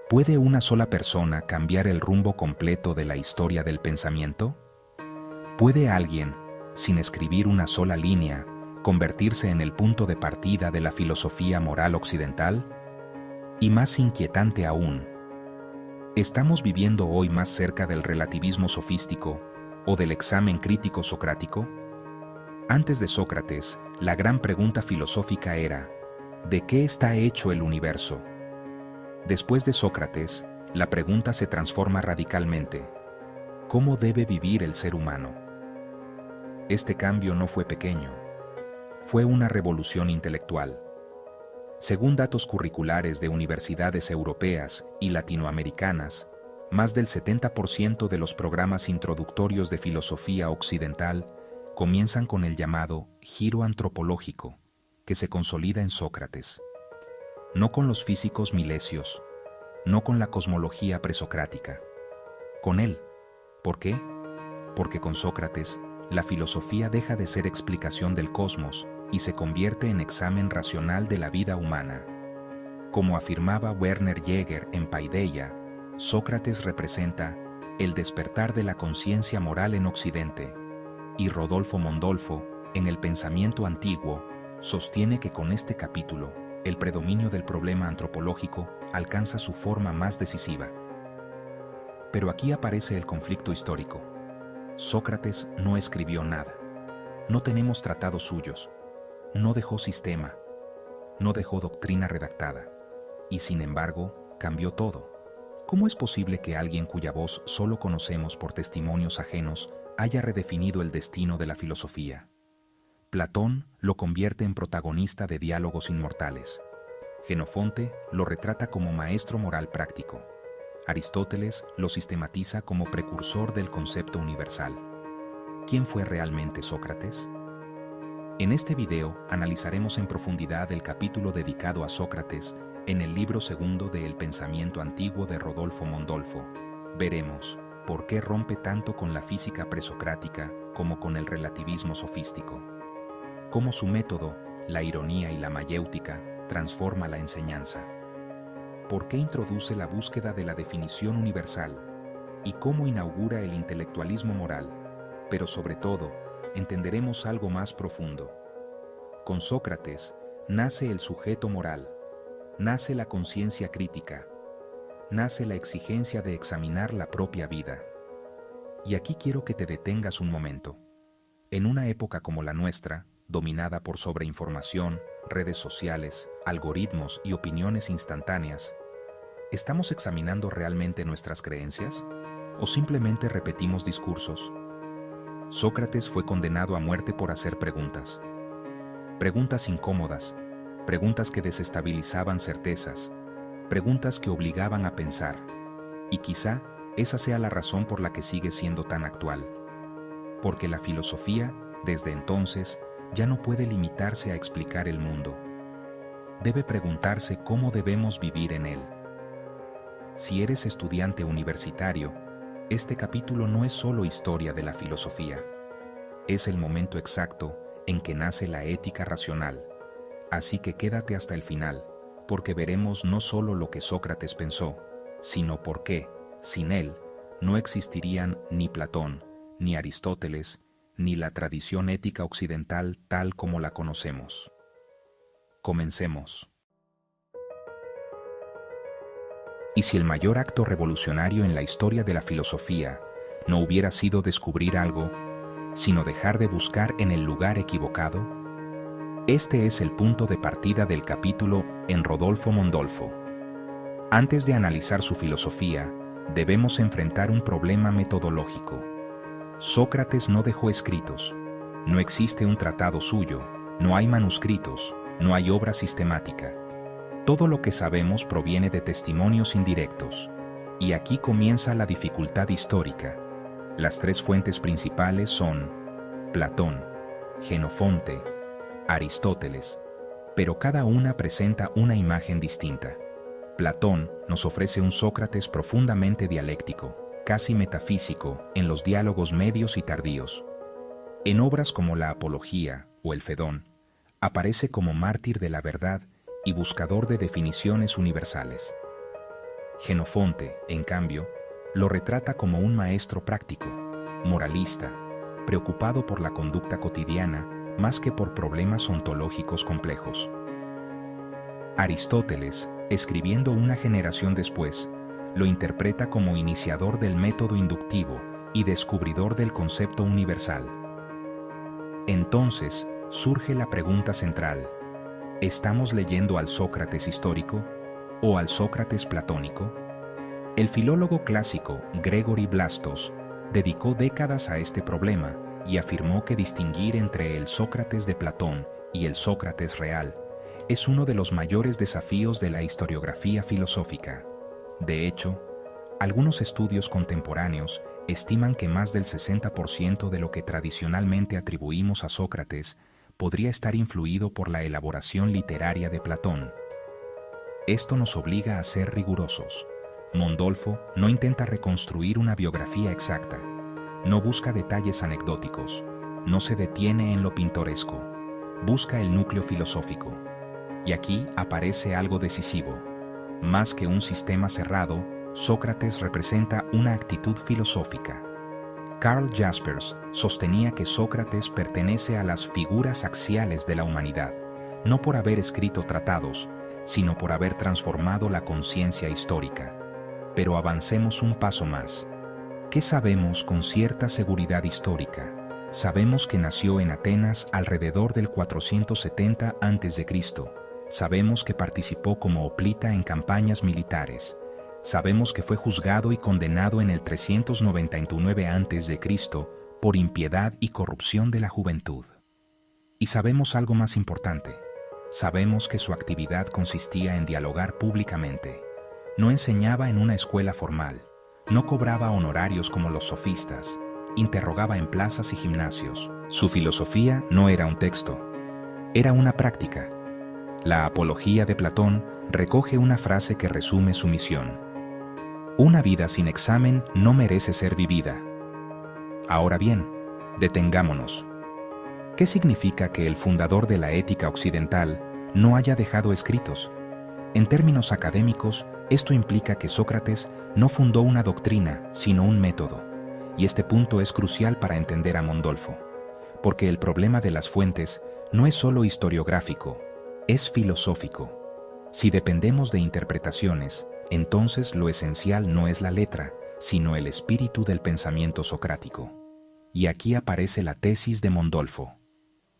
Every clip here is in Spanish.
¿Puede una sola persona cambiar el rumbo completo de la historia del pensamiento? ¿Puede alguien, sin escribir una sola línea, convertirse en el punto de partida de la filosofía moral occidental? Y más inquietante aún, ¿estamos viviendo hoy más cerca del relativismo sofístico o del examen crítico socrático? Antes de Sócrates, la gran pregunta filosófica era, ¿de qué está hecho el universo? Después de Sócrates, la pregunta se transforma radicalmente. ¿Cómo debe vivir el ser humano? Este cambio no fue pequeño. Fue una revolución intelectual. Según datos curriculares de universidades europeas y latinoamericanas, más del 70% de los programas introductorios de filosofía occidental comienzan con el llamado giro antropológico, que se consolida en Sócrates. No con los físicos milesios, no con la cosmología presocrática. Con él. ¿Por qué? Porque con Sócrates, la filosofía deja de ser explicación del cosmos y se convierte en examen racional de la vida humana. Como afirmaba Werner Jäger en Paideia, Sócrates representa el despertar de la conciencia moral en Occidente, y Rodolfo Mondolfo, en El pensamiento antiguo, sostiene que con este capítulo, el predominio del problema antropológico alcanza su forma más decisiva. Pero aquí aparece el conflicto histórico. Sócrates no escribió nada. No tenemos tratados suyos. No dejó sistema. No dejó doctrina redactada. Y sin embargo, cambió todo. ¿Cómo es posible que alguien cuya voz solo conocemos por testimonios ajenos haya redefinido el destino de la filosofía? Platón lo convierte en protagonista de diálogos inmortales. Jenofonte lo retrata como maestro moral práctico. Aristóteles lo sistematiza como precursor del concepto universal. ¿Quién fue realmente Sócrates? En este video analizaremos en profundidad el capítulo dedicado a Sócrates en el libro segundo de El pensamiento antiguo de Rodolfo Mondolfo. Veremos por qué rompe tanto con la física presocrática como con el relativismo sofístico. Cómo su método, la ironía y la mayéutica, transforma la enseñanza. Por qué introduce la búsqueda de la definición universal y cómo inaugura el intelectualismo moral. Pero sobre todo, entenderemos algo más profundo. Con Sócrates nace el sujeto moral, nace la conciencia crítica, nace la exigencia de examinar la propia vida. Y aquí quiero que te detengas un momento. En una época como la nuestra, dominada por sobreinformación, redes sociales, algoritmos y opiniones instantáneas, ¿estamos examinando realmente nuestras creencias? ¿O simplemente repetimos discursos? Sócrates fue condenado a muerte por hacer preguntas. Preguntas incómodas, preguntas que desestabilizaban certezas, preguntas que obligaban a pensar. Y quizá esa sea la razón por la que sigue siendo tan actual. Porque la filosofía, desde entonces, ya no puede limitarse a explicar el mundo. Debe preguntarse cómo debemos vivir en él. Si eres estudiante universitario, este capítulo no es solo historia de la filosofía. Es el momento exacto en que nace la ética racional. Así que quédate hasta el final, porque veremos no solo lo que Sócrates pensó, sino por qué, sin él, no existirían ni Platón, ni Aristóteles, ni la tradición ética occidental tal como la conocemos. Comencemos. ¿Y si el mayor acto revolucionario en la historia de la filosofía no hubiera sido descubrir algo, sino dejar de buscar en el lugar equivocado? Este es el punto de partida del capítulo en Rodolfo Mondolfo. Antes de analizar su filosofía, debemos enfrentar un problema metodológico. Sócrates no dejó escritos. No existe un tratado suyo, no hay manuscritos, no hay obra sistemática. Todo lo que sabemos proviene de testimonios indirectos. Y aquí comienza la dificultad histórica. Las tres fuentes principales son Platón, Jenofonte, Aristóteles, pero cada una presenta una imagen distinta. Platón nos ofrece un Sócrates profundamente dialéctico, casi metafísico, en los diálogos medios y tardíos. En obras como la Apología o el Fedón, aparece como mártir de la verdad y buscador de definiciones universales. Jenofonte, en cambio, lo retrata como un maestro práctico, moralista, preocupado por la conducta cotidiana más que por problemas ontológicos complejos. Aristóteles, escribiendo una generación después, lo interpreta como iniciador del método inductivo y descubridor del concepto universal. Entonces, surge la pregunta central: ¿estamos leyendo al Sócrates histórico o al Sócrates platónico? El filólogo clásico Gregory Blastos dedicó décadas a este problema y afirmó que distinguir entre el Sócrates de Platón y el Sócrates real es uno de los mayores desafíos de la historiografía filosófica. De hecho, algunos estudios contemporáneos estiman que más del 60% de lo que tradicionalmente atribuimos a Sócrates podría estar influido por la elaboración literaria de Platón. Esto nos obliga a ser rigurosos. Mondolfo no intenta reconstruir una biografía exacta, no busca detalles anecdóticos, no se detiene en lo pintoresco, busca el núcleo filosófico. Y aquí aparece algo decisivo. Más que un sistema cerrado, Sócrates representa una actitud filosófica. Karl Jaspers sostenía que Sócrates pertenece a las figuras axiales de la humanidad, no por haber escrito tratados, sino por haber transformado la conciencia histórica. Pero avancemos un paso más. ¿Qué sabemos con cierta seguridad histórica? Sabemos que nació en Atenas alrededor del 470 a.C. Sabemos que participó como hoplita en campañas militares. Sabemos que fue juzgado y condenado en el 399 a.C. por impiedad y corrupción de la juventud. Y sabemos algo más importante. Sabemos que su actividad consistía en dialogar públicamente. No enseñaba en una escuela formal, no cobraba honorarios como los sofistas, interrogaba en plazas y gimnasios. Su filosofía no era un texto, era una práctica. La Apología de Platón recoge una frase que resume su misión. Una vida sin examen no merece ser vivida. Ahora bien, detengámonos. ¿Qué significa que el fundador de la ética occidental no haya dejado escritos? En términos académicos, esto implica que Sócrates no fundó una doctrina, sino un método. Y este punto es crucial para entender a Mondolfo, porque el problema de las fuentes no es solo historiográfico, es filosófico. Si dependemos de interpretaciones, entonces lo esencial no es la letra, sino el espíritu del pensamiento socrático. Y aquí aparece la tesis de Mondolfo.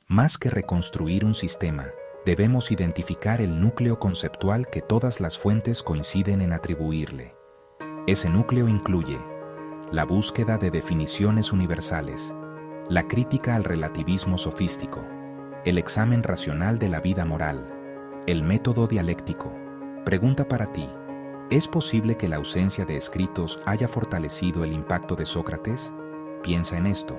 Más que reconstruir un sistema, debemos identificar el núcleo conceptual que todas las fuentes coinciden en atribuirle. Ese núcleo incluye la búsqueda de definiciones universales, la crítica al relativismo sofístico, el examen racional de la vida moral, el método dialéctico. Pregunta para ti: ¿es posible que la ausencia de escritos haya fortalecido el impacto de Sócrates? Piensa en esto.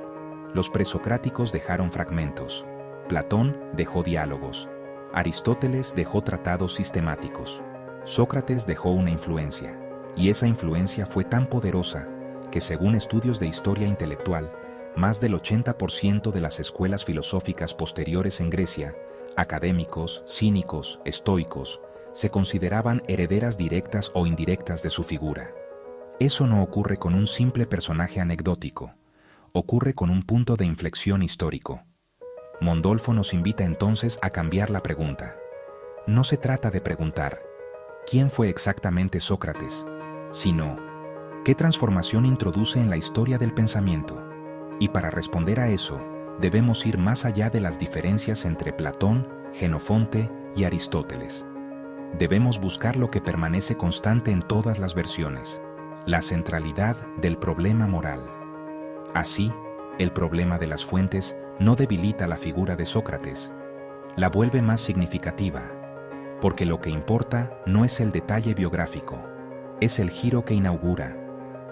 Los presocráticos dejaron fragmentos. Platón dejó diálogos. Aristóteles dejó tratados sistemáticos. Sócrates dejó una influencia. Y esa influencia fue tan poderosa que, según estudios de historia intelectual, más del 80% de las escuelas filosóficas posteriores en Grecia, académicos, cínicos, estoicos, se consideraban herederas directas o indirectas de su figura. Eso no ocurre con un simple personaje anecdótico, ocurre con un punto de inflexión histórico. Mondolfo nos invita entonces a cambiar la pregunta. No se trata de preguntar ¿quién fue exactamente Sócrates?, sino ¿qué transformación introduce en la historia del pensamiento? Y para responder a eso, debemos ir más allá de las diferencias entre Platón, Jenofonte y Aristóteles. Debemos buscar lo que permanece constante en todas las versiones, la centralidad del problema moral. Así, el problema de las fuentes no debilita la figura de Sócrates, la vuelve más significativa, porque lo que importa no es el detalle biográfico, es el giro que inaugura,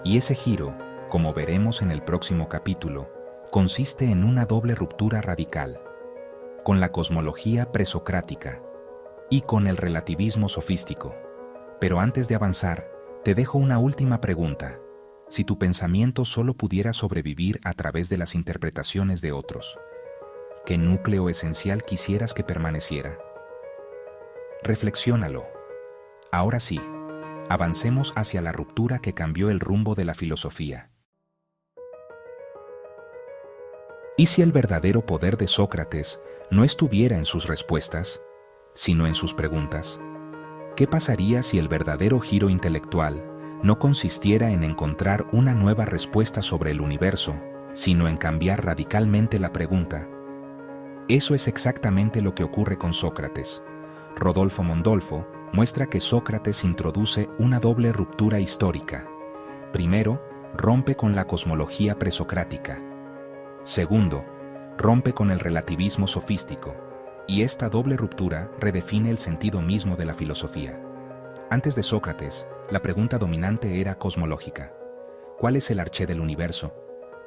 y ese giro, como veremos en el próximo capítulo, consiste en una doble ruptura radical, con la cosmología presocrática y con el relativismo sofístico. Pero antes de avanzar, te dejo una última pregunta. Si tu pensamiento solo pudiera sobrevivir a través de las interpretaciones de otros, ¿qué núcleo esencial quisieras que permaneciera? Reflexiónalo. Ahora sí, Avancemos hacia la ruptura que cambió el rumbo de la filosofía. ¿Y si el verdadero poder de Sócrates no estuviera en sus respuestas, sino en sus preguntas? ¿Qué pasaría si el verdadero giro intelectual no consistiera en encontrar una nueva respuesta sobre el universo, sino en cambiar radicalmente la pregunta? Eso es exactamente lo que ocurre con Sócrates. Rodolfo Mondolfo muestra que Sócrates introduce una doble ruptura histórica. Primero, rompe con la cosmología presocrática. Segundo, rompe con el relativismo sofístico, y esta doble ruptura redefine el sentido mismo de la filosofía. Antes de Sócrates, la pregunta dominante era cosmológica. ¿Cuál es el arché del universo?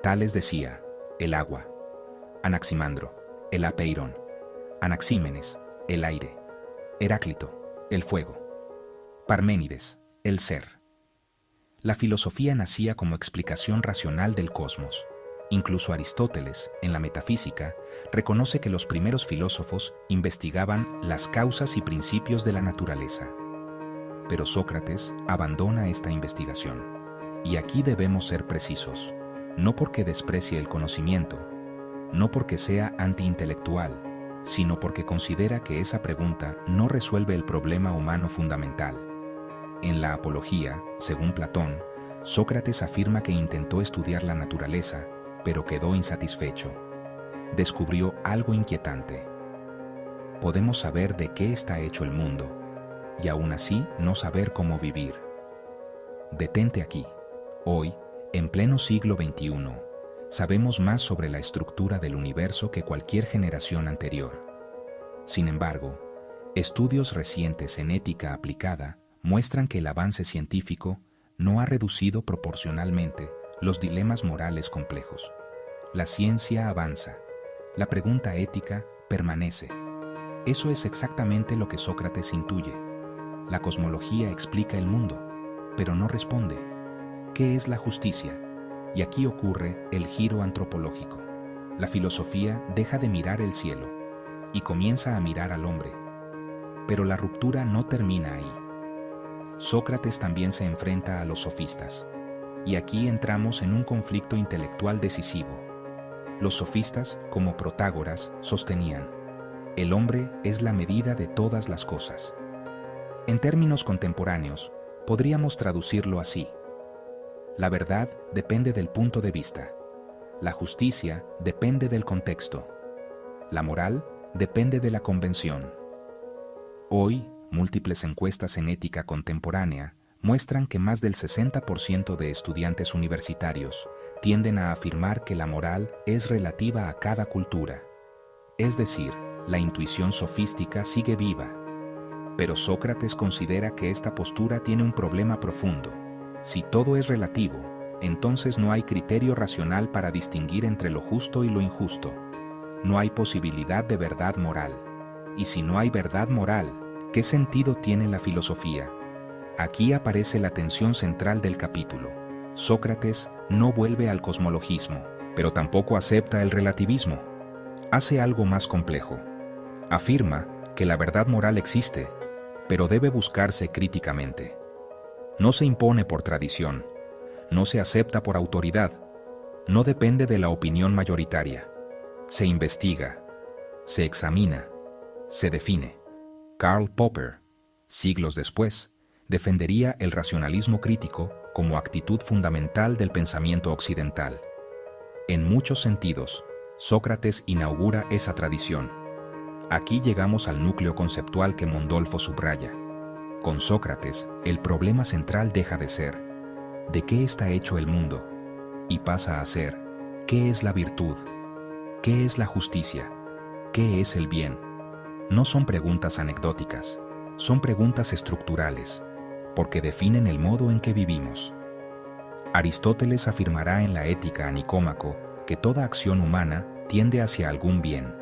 Tales decía, el agua. Anaximandro, el apeirón. Anaxímenes, el aire. Heráclito, el fuego. Parménides, el ser. La filosofía nacía como explicación racional del cosmos. Incluso Aristóteles, en la metafísica, reconoce que los primeros filósofos investigaban las causas y principios de la naturaleza. Pero Sócrates abandona esta investigación. Y aquí debemos ser precisos, no porque desprecie el conocimiento, no porque sea antiintelectual, sino porque considera que esa pregunta no resuelve el problema humano fundamental. En la Apología, según Platón, Sócrates afirma que intentó estudiar la naturaleza, pero quedó insatisfecho. Descubrió algo inquietante. Podemos saber de qué está hecho el mundo, y aún así no saber cómo vivir. Detente aquí. Hoy, en pleno siglo XXI, sabemos más sobre la estructura del universo que cualquier generación anterior. Sin embargo, estudios recientes en ética aplicada muestran que el avance científico no ha reducido proporcionalmente los dilemas morales complejos. La ciencia avanza. La pregunta ética permanece. Eso es exactamente lo que Sócrates intuye. La cosmología explica el mundo, pero no responde. ¿Qué es la justicia? Y aquí ocurre el giro antropológico. La filosofía deja de mirar el cielo y comienza a mirar al hombre. Pero la ruptura no termina ahí. Sócrates también se enfrenta a los sofistas. Y aquí entramos en un conflicto intelectual decisivo. Los sofistas, como Protágoras, sostenían: el hombre es la medida de todas las cosas. En términos contemporáneos, podríamos traducirlo así: la verdad depende del punto de vista. La justicia depende del contexto. La moral depende de la convención. Hoy, múltiples encuestas en ética contemporánea muestran que más del 60% de estudiantes universitarios tienden a afirmar que la moral es relativa a cada cultura. Es decir, la intuición sofística sigue viva. Pero Sócrates considera que esta postura tiene un problema profundo. Si todo es relativo, entonces no hay criterio racional para distinguir entre lo justo y lo injusto. No hay posibilidad de verdad moral. Y si no hay verdad moral, ¿qué sentido tiene la filosofía? Aquí aparece la tensión central del capítulo. Sócrates no vuelve al cosmologismo, pero tampoco acepta el relativismo. Hace algo más complejo. Afirma que la verdad moral existe, pero debe buscarse críticamente. No se impone por tradición, no se acepta por autoridad, no depende de la opinión mayoritaria. Se investiga, se examina, se define. Karl Popper, siglos después, defendería el racionalismo crítico como actitud fundamental del pensamiento occidental. En muchos sentidos, Sócrates inaugura esa tradición. Aquí llegamos al núcleo conceptual que Mondolfo subraya. Con Sócrates, el problema central deja de ser ¿de qué está hecho el mundo? Y pasa a ser ¿qué es la virtud? ¿Qué es la justicia? ¿Qué es el bien? No son preguntas anecdóticas, son preguntas estructurales, porque definen el modo en que vivimos. Aristóteles afirmará en la Ética a Nicómaco que toda acción humana tiende hacia algún bien.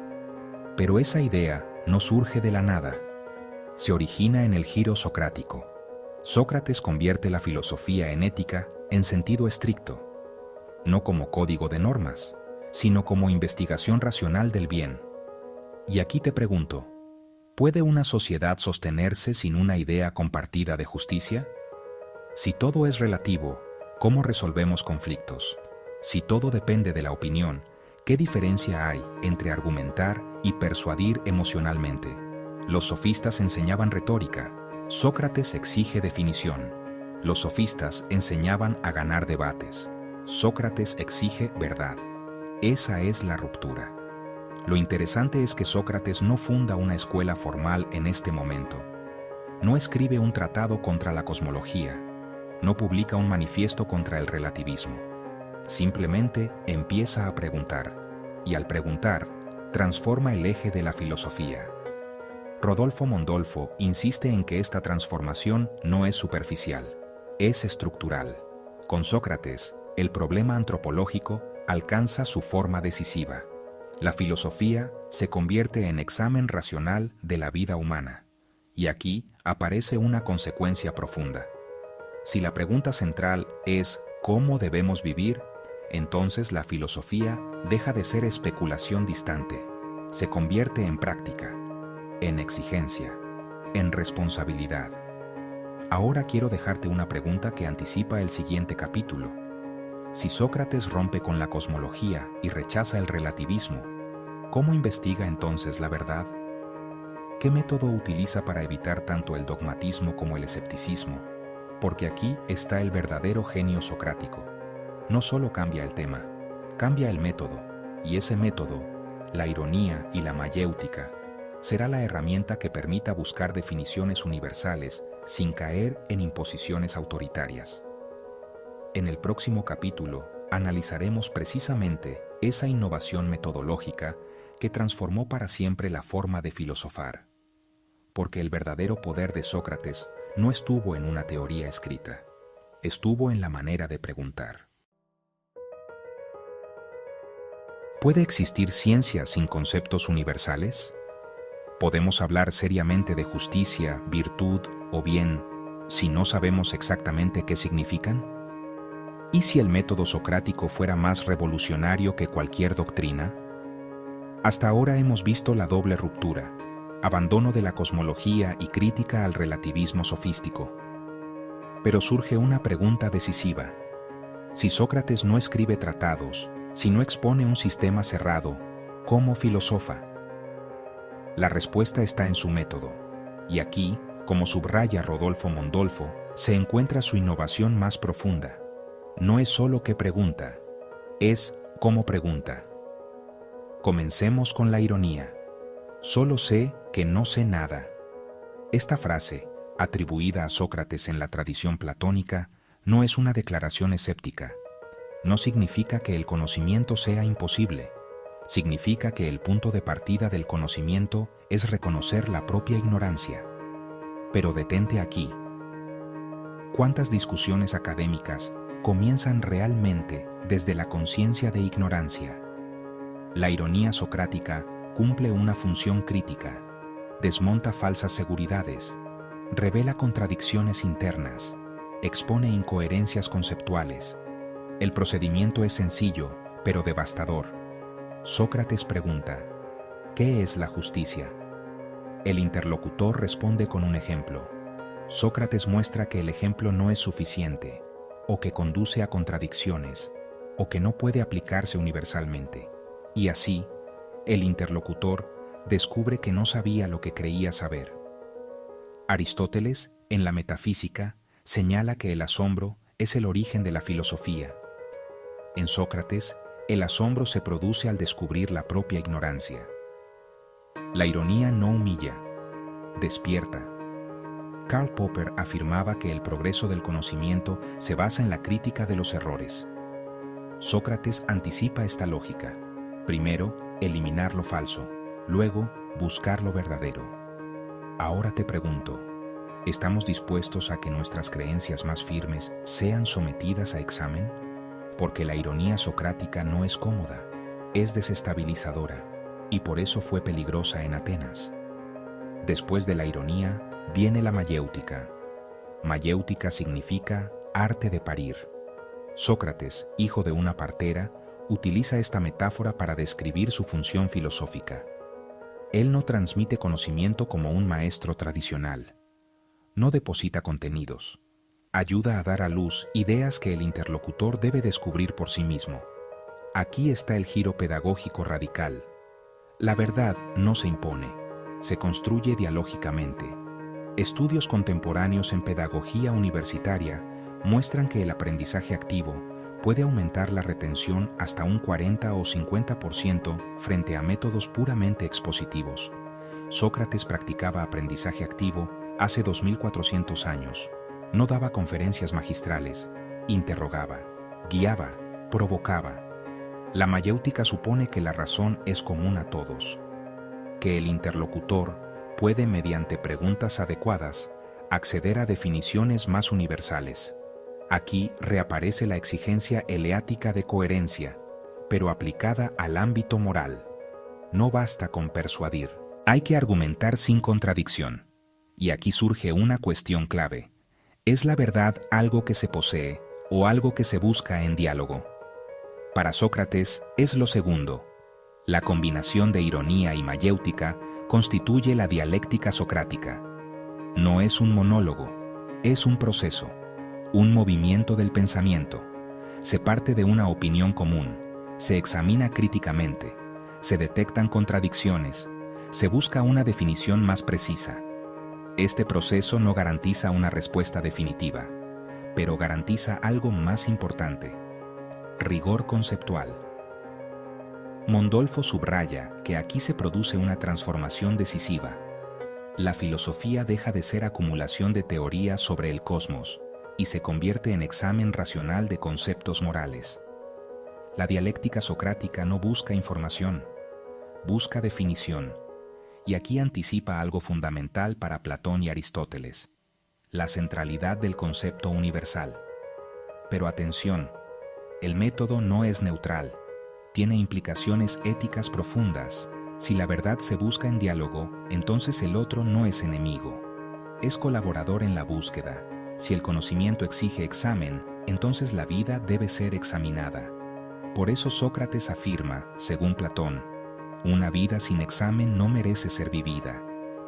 Pero esa idea no surge de la nada. Se origina en el giro socrático. Sócrates convierte la filosofía en ética en sentido estricto, no como código de normas, sino como investigación racional del bien. Y aquí te pregunto, ¿puede una sociedad sostenerse sin una idea compartida de justicia? Si todo es relativo, ¿cómo resolvemos conflictos? Si todo depende de la opinión, ¿qué diferencia hay entre argumentar y persuadir emocionalmente? Los sofistas enseñaban retórica. Sócrates exige definición. Los sofistas enseñaban a ganar debates. Sócrates exige verdad. Esa es la ruptura. Lo interesante es que Sócrates no funda una escuela formal en este momento. No escribe un tratado contra la cosmología. No publica un manifiesto contra el relativismo. Simplemente empieza a preguntar. Y al preguntar, transforma el eje de la filosofía. Rodolfo Mondolfo insiste en que esta transformación no es superficial, es estructural. Con Sócrates, el problema antropológico alcanza su forma decisiva. La filosofía se convierte en examen racional de la vida humana. Y aquí aparece una consecuencia profunda. Si la pregunta central es ¿cómo debemos vivir?, entonces la filosofía deja de ser especulación distante, se convierte en práctica, en exigencia, en responsabilidad. Ahora quiero dejarte una pregunta que anticipa el siguiente capítulo. Si Sócrates rompe con la cosmología y rechaza el relativismo, ¿cómo investiga entonces la verdad? ¿Qué método utiliza para evitar tanto el dogmatismo como el escepticismo? Porque aquí está el verdadero genio socrático. No solo cambia el tema, cambia el método, y ese método, la ironía y la mayéutica, será la herramienta que permita buscar definiciones universales sin caer en imposiciones autoritarias. En el próximo capítulo analizaremos precisamente esa innovación metodológica que transformó para siempre la forma de filosofar. Porque el verdadero poder de Sócrates no estuvo en una teoría escrita, estuvo en la manera de preguntar. ¿Puede existir ciencia sin conceptos universales? ¿Podemos hablar seriamente de justicia, virtud o bien si no sabemos exactamente qué significan? ¿Y si el método socrático fuera más revolucionario que cualquier doctrina? Hasta ahora hemos visto la doble ruptura, abandono de la cosmología y crítica al relativismo sofístico. Pero surge una pregunta decisiva. Si Sócrates no escribe tratados, si no expone un sistema cerrado, ¿cómo filosofa? La respuesta está en su método, y aquí, como subraya Rodolfo Mondolfo, se encuentra su innovación más profunda. No es solo que pregunta, es cómo pregunta. Comencemos con la ironía. Solo sé que no sé nada. Esta frase, atribuida a Sócrates en la tradición platónica, no es una declaración escéptica. No significa que el conocimiento sea imposible. Significa que el punto de partida del conocimiento es reconocer la propia ignorancia. Pero detente aquí. ¿Cuántas discusiones académicas comienzan realmente desde la conciencia de ignorancia? La ironía socrática cumple una función crítica, desmonta falsas seguridades, revela contradicciones internas, expone incoherencias conceptuales. El procedimiento es sencillo, pero devastador. Sócrates pregunta, ¿qué es la justicia? El interlocutor responde con un ejemplo. Sócrates muestra que el ejemplo no es suficiente, o que conduce a contradicciones, o que no puede aplicarse universalmente. Y así, el interlocutor descubre que no sabía lo que creía saber. Aristóteles, en la Metafísica, señala que el asombro es el origen de la filosofía. En Sócrates, el asombro se produce al descubrir la propia ignorancia. La ironía no humilla, despierta. Karl Popper afirmaba que el progreso del conocimiento se basa en la crítica de los errores. Sócrates anticipa esta lógica. Primero, eliminar lo falso, luego, buscar lo verdadero. Ahora te pregunto, ¿estamos dispuestos a que nuestras creencias más firmes sean sometidas a examen? Porque la ironía socrática no es cómoda, es desestabilizadora, y por eso fue peligrosa en Atenas. Después de la ironía, viene la mayéutica. Mayéutica significa arte de parir. Sócrates, hijo de una partera, utiliza esta metáfora para describir su función filosófica. Él no transmite conocimiento como un maestro tradicional. No deposita contenidos. Ayuda a dar a luz ideas que el interlocutor debe descubrir por sí mismo. Aquí está el giro pedagógico radical. La verdad no se impone, se construye dialógicamente. Estudios contemporáneos en pedagogía universitaria muestran que el aprendizaje activo puede aumentar la retención hasta un 40 o 50% frente a métodos puramente expositivos. Sócrates practicaba aprendizaje activo hace 2400 años. No daba conferencias magistrales, interrogaba, guiaba, provocaba. La mayéutica supone que la razón es común a todos, que el interlocutor puede, mediante preguntas adecuadas, acceder a definiciones más universales. Aquí reaparece la exigencia eleática de coherencia, pero aplicada al ámbito moral. No basta con persuadir, hay que argumentar sin contradicción. Y aquí surge una cuestión clave. ¿Es la verdad algo que se posee o algo que se busca en diálogo? Para Sócrates es lo segundo. La combinación de ironía y mayéutica constituye la dialéctica socrática. No es un monólogo, es un proceso, un movimiento del pensamiento. Se parte de una opinión común, se examina críticamente, se detectan contradicciones, se busca una definición más precisa. Este proceso no garantiza una respuesta definitiva, pero garantiza algo más importante: rigor conceptual. Mondolfo subraya que aquí se produce una transformación decisiva. La filosofía deja de ser acumulación de teorías sobre el cosmos y se convierte en examen racional de conceptos morales. La dialéctica socrática no busca información, busca definición, y aquí anticipa algo fundamental para Platón y Aristóteles: la centralidad del concepto universal. Pero atención, el método no es neutral, tiene implicaciones éticas profundas. Si la verdad se busca en diálogo, entonces el otro no es enemigo, es colaborador en la búsqueda. Si el conocimiento exige examen, entonces la vida debe ser examinada. Por eso Sócrates afirma, según Platón, una vida sin examen no merece ser vivida.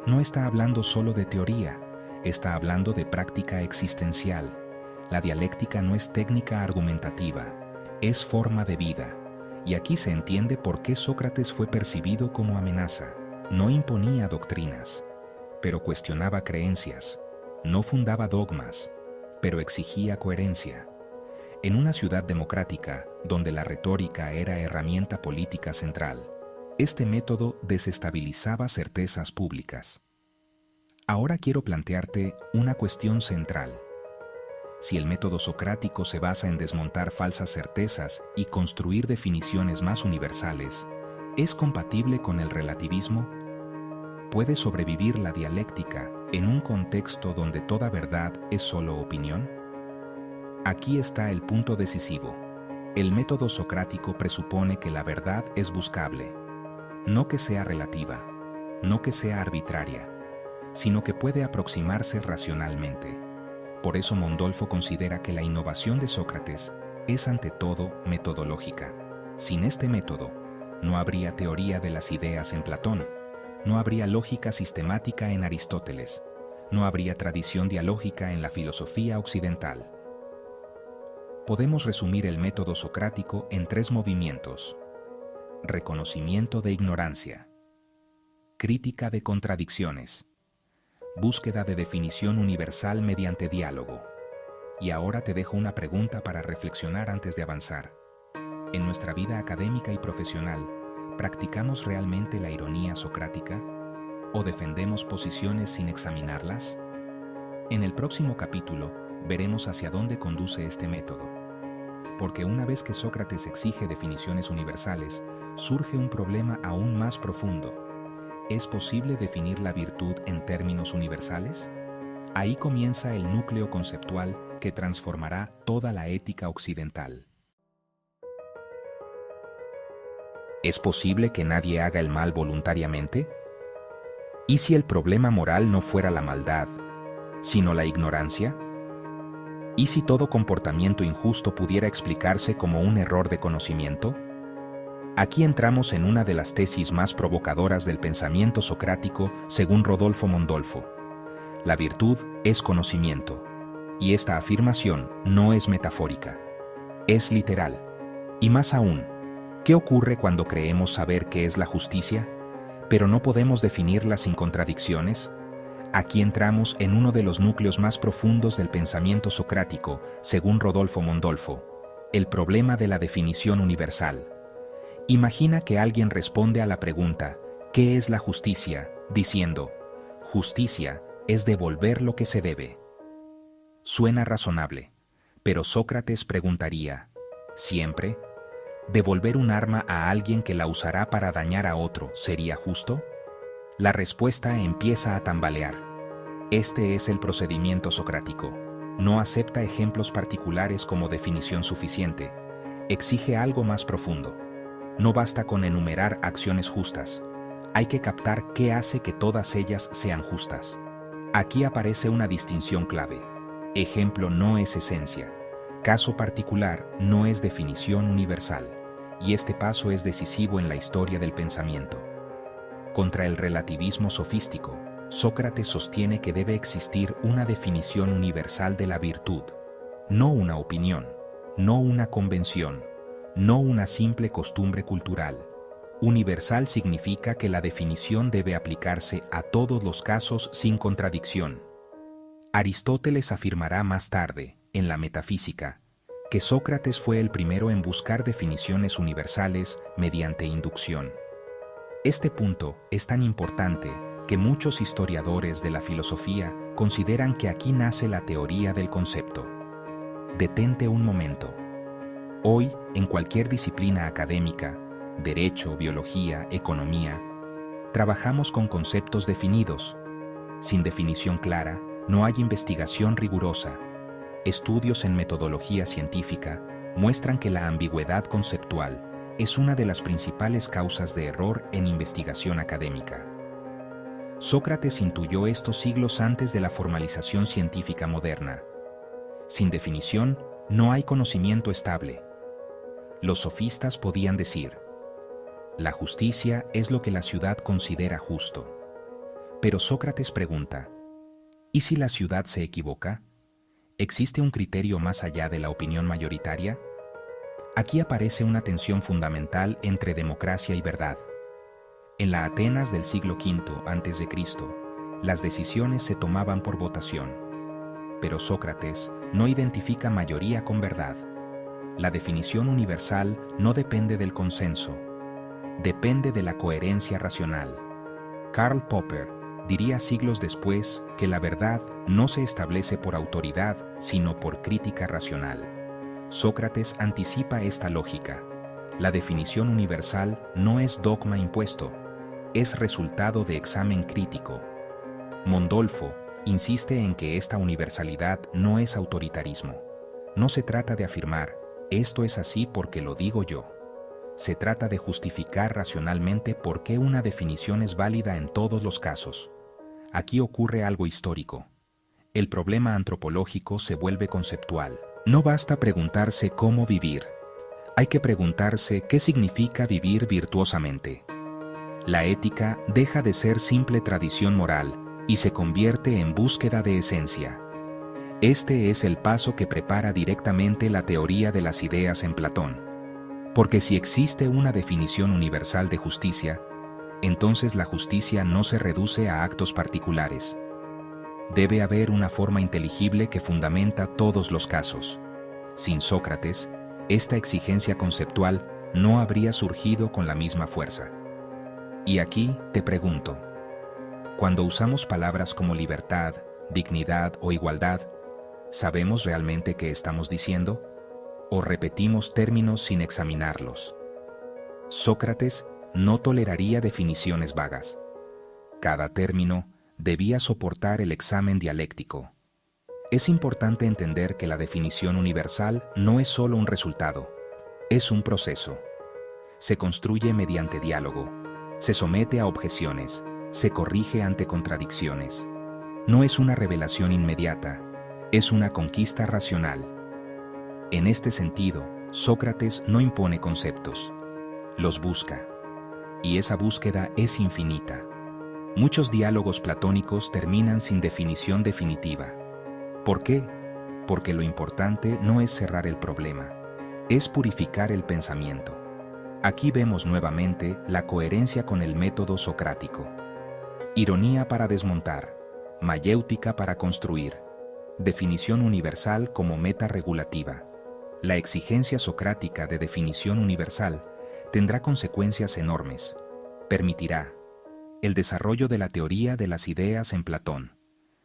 No está hablando solo de teoría, está hablando de práctica existencial. La dialéctica no es técnica argumentativa, es forma de vida. Y aquí se entiende por qué Sócrates fue percibido como amenaza. No imponía doctrinas, pero cuestionaba creencias. No fundaba dogmas, pero exigía coherencia. En una ciudad democrática, donde la retórica era herramienta política central, este método desestabilizaba certezas públicas. Ahora quiero plantearte una cuestión central. Si el método socrático se basa en desmontar falsas certezas y construir definiciones más universales, ¿es compatible con el relativismo? ¿Puede sobrevivir la dialéctica en un contexto donde toda verdad es solo opinión? Aquí está el punto decisivo. El método socrático presupone que la verdad es buscable, no que sea relativa, no que sea arbitraria, sino que puede aproximarse racionalmente. Por eso Mondolfo considera que la innovación de Sócrates es ante todo metodológica. Sin este método, no habría teoría de las ideas en Platón, no habría lógica sistemática en Aristóteles, no habría tradición dialógica en la filosofía occidental. Podemos resumir el método socrático en 3 movimientos: reconocimiento de ignorancia, crítica de contradicciones, búsqueda de definición universal mediante diálogo. Y ahora te dejo una pregunta para reflexionar antes de avanzar. En nuestra vida académica y profesional, ¿practicamos realmente la ironía socrática? ¿O defendemos posiciones sin examinarlas? En el próximo capítulo, veremos hacia dónde conduce este método. Porque una vez que Sócrates exige definiciones universales, surge un problema aún más profundo. ¿Es posible definir la virtud en términos universales? Ahí comienza el núcleo conceptual que transformará toda la ética occidental. ¿Es posible que nadie haga el mal voluntariamente? ¿Y si el problema moral no fuera la maldad, sino la ignorancia? ¿Y si todo comportamiento injusto pudiera explicarse como un error de conocimiento? Aquí entramos en una de las tesis más provocadoras del pensamiento socrático, según Rodolfo Mondolfo. La virtud es conocimiento, Y esta afirmación no es metafórica, es literal. Y más aún, ¿qué ocurre cuando creemos saber qué es la justicia, pero no podemos definirla sin contradicciones? Aquí entramos en uno de los núcleos más profundos del pensamiento socrático, según Rodolfo Mondolfo, el problema de la definición universal. Imagina que alguien responde a la pregunta, ¿qué es la justicia?, diciendo, justicia es devolver lo que se debe. Suena razonable, pero Sócrates preguntaría, ¿siempre? ¿Devolver un arma a alguien que la usará para dañar a otro sería justo? La respuesta empieza a tambalear. Este es el procedimiento socrático. No acepta ejemplos particulares como definición suficiente. Exige algo más profundo. No basta con enumerar acciones justas. Hay que captar qué hace que todas ellas sean justas. Aquí aparece una distinción clave. Ejemplo no es esencia. Caso particular no es definición universal. Y este paso es decisivo en la historia del pensamiento. Contra el relativismo sofístico, Sócrates sostiene que debe existir una definición universal de la virtud, no una opinión, no una convención, no una simple costumbre cultural. Universal significa que la definición debe aplicarse a todos los casos sin contradicción. Aristóteles afirmará más tarde, en la Metafísica, que Sócrates fue el primero en buscar definiciones universales mediante inducción. Este punto es tan importante que muchos historiadores de la filosofía consideran que aquí nace la teoría del concepto. Detente un momento. Hoy, en cualquier disciplina académica, derecho, biología, economía, trabajamos con conceptos definidos. Sin definición clara, no hay investigación rigurosa. Estudios en metodología científica muestran que la ambigüedad conceptual es una de las principales causas de error en investigación académica. Sócrates intuyó esto siglos antes de la formalización científica moderna. Sin definición, no hay conocimiento estable. Los sofistas podían decir, la justicia es lo que la ciudad considera justo. Pero Sócrates pregunta, ¿y si la ciudad se equivoca? ¿Existe un criterio más allá de la opinión mayoritaria? Aquí aparece una tensión fundamental entre democracia y verdad. En la Atenas del siglo V a.C., las decisiones se tomaban por votación. Pero Sócrates no identifica mayoría con verdad. La definición universal no depende del consenso, depende de la coherencia racional. Karl Popper diría siglos después que la verdad no se establece por autoridad, sino por crítica racional. Sócrates anticipa esta lógica. La definición universal no es dogma impuesto, es resultado de examen crítico. Mondolfo insiste en que esta universalidad no es autoritarismo. No se trata de afirmar, esto es así porque lo digo yo. Se trata de justificar racionalmente por qué una definición es válida en todos los casos. Aquí ocurre algo histórico. El problema antropológico se vuelve conceptual. No basta preguntarse cómo vivir. Hay que preguntarse qué significa vivir virtuosamente. La ética deja de ser simple tradición moral y se convierte en búsqueda de esencia. Este es el paso que prepara directamente la teoría de las ideas en Platón. Porque si existe una definición universal de justicia, entonces la justicia no se reduce a actos particulares. Debe haber una forma inteligible que fundamenta todos los casos. Sin Sócrates, esta exigencia conceptual no habría surgido con la misma fuerza. Y aquí te pregunto, cuando usamos palabras como libertad, dignidad o igualdad, ¿sabemos realmente qué estamos diciendo? ¿O repetimos términos sin examinarlos? Sócrates no toleraría definiciones vagas. Cada término debía soportar el examen dialéctico. Es importante entender que la definición universal no es solo un resultado, es un proceso. Se construye mediante diálogo, se somete a objeciones, se corrige ante contradicciones. No es una revelación inmediata, es una conquista racional. En este sentido, Sócrates no impone conceptos, los busca. Y esa búsqueda es infinita. Muchos diálogos platónicos terminan sin definición definitiva. ¿Por qué? porque lo importante no es cerrar el problema, es purificar el pensamiento. Aquí vemos nuevamente la coherencia con el método socrático. Ironía para desmontar, mayéutica para construir, definición universal como meta regulativa. La exigencia socrática de definición universal tendrá consecuencias enormes. Permitirá el desarrollo de la teoría de las ideas en Platón,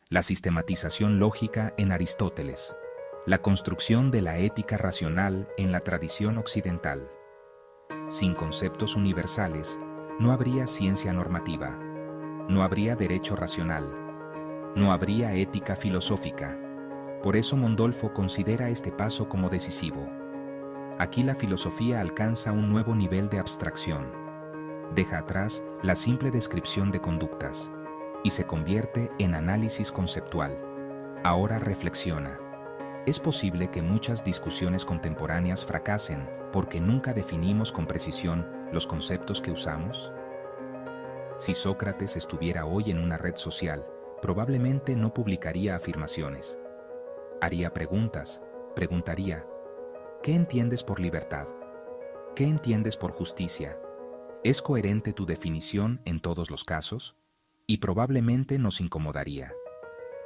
la sistematización lógica en Aristóteles, la construcción de la ética racional en la tradición occidental. Sin conceptos universales, no habría ciencia normativa, no habría derecho racional, no habría ética filosófica. Por eso Mondolfo considera este paso como decisivo. Aquí la filosofía alcanza un nuevo nivel de abstracción. Deja atrás la simple descripción de conductas y se convierte en análisis conceptual. Ahora reflexiona. ¿Es posible que muchas discusiones contemporáneas fracasen porque nunca definimos con precisión los conceptos que usamos? Si Sócrates estuviera hoy en una red social, probablemente no publicaría afirmaciones. Haría preguntas, preguntaría, ¿qué entiendes por libertad? ¿Qué entiendes por justicia? ¿Es coherente tu definición en todos los casos? Y probablemente nos incomodaría,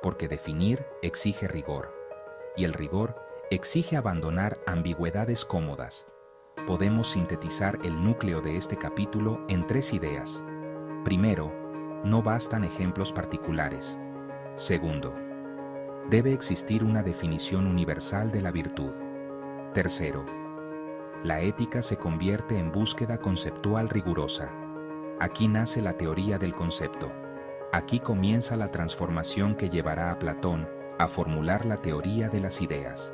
porque definir exige rigor, y el rigor exige abandonar ambigüedades cómodas. Podemos sintetizar el núcleo de este capítulo en 3 ideas. Primero, no bastan ejemplos particulares. Segundo, debe existir una definición universal de la virtud. Tercero, la ética se convierte en búsqueda conceptual rigurosa. Aquí nace la teoría del concepto. Aquí comienza la transformación que llevará a Platón a formular la teoría de las ideas.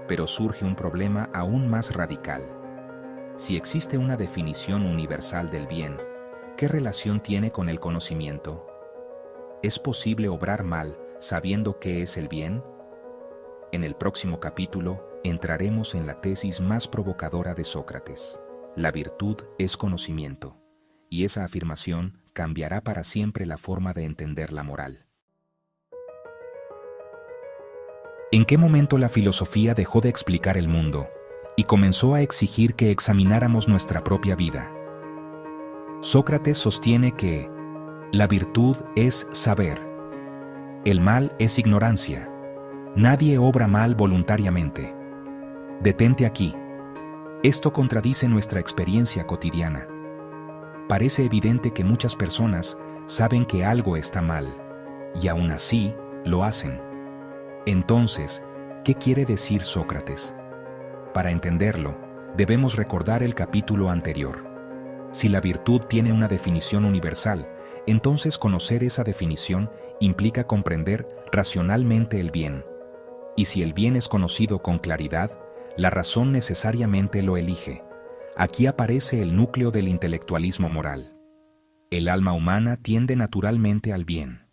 Pero surge un problema aún más radical. Si existe una definición universal del bien, ¿qué relación tiene con el conocimiento? ¿Es posible obrar mal sabiendo qué es el bien? En el próximo capítulo entraremos en la tesis más provocadora de Sócrates. La virtud es conocimiento, y esa afirmación cambiará para siempre la forma de entender la moral. ¿En qué momento la filosofía dejó de explicar el mundo y comenzó a exigir que examináramos nuestra propia vida? Sócrates sostiene que la virtud es saber, el mal es ignorancia, nadie obra mal voluntariamente. Detente aquí. Esto contradice nuestra experiencia cotidiana. Parece evidente que muchas personas saben que algo está mal, y aún así lo hacen. Entonces, ¿qué quiere decir Sócrates? Para entenderlo, debemos recordar el capítulo anterior. Si la virtud tiene una definición universal, entonces conocer esa definición implica comprender racionalmente el bien. Y si el bien es conocido con claridad, la razón necesariamente lo elige. Aquí aparece el núcleo del intelectualismo moral. El alma humana tiende naturalmente al bien.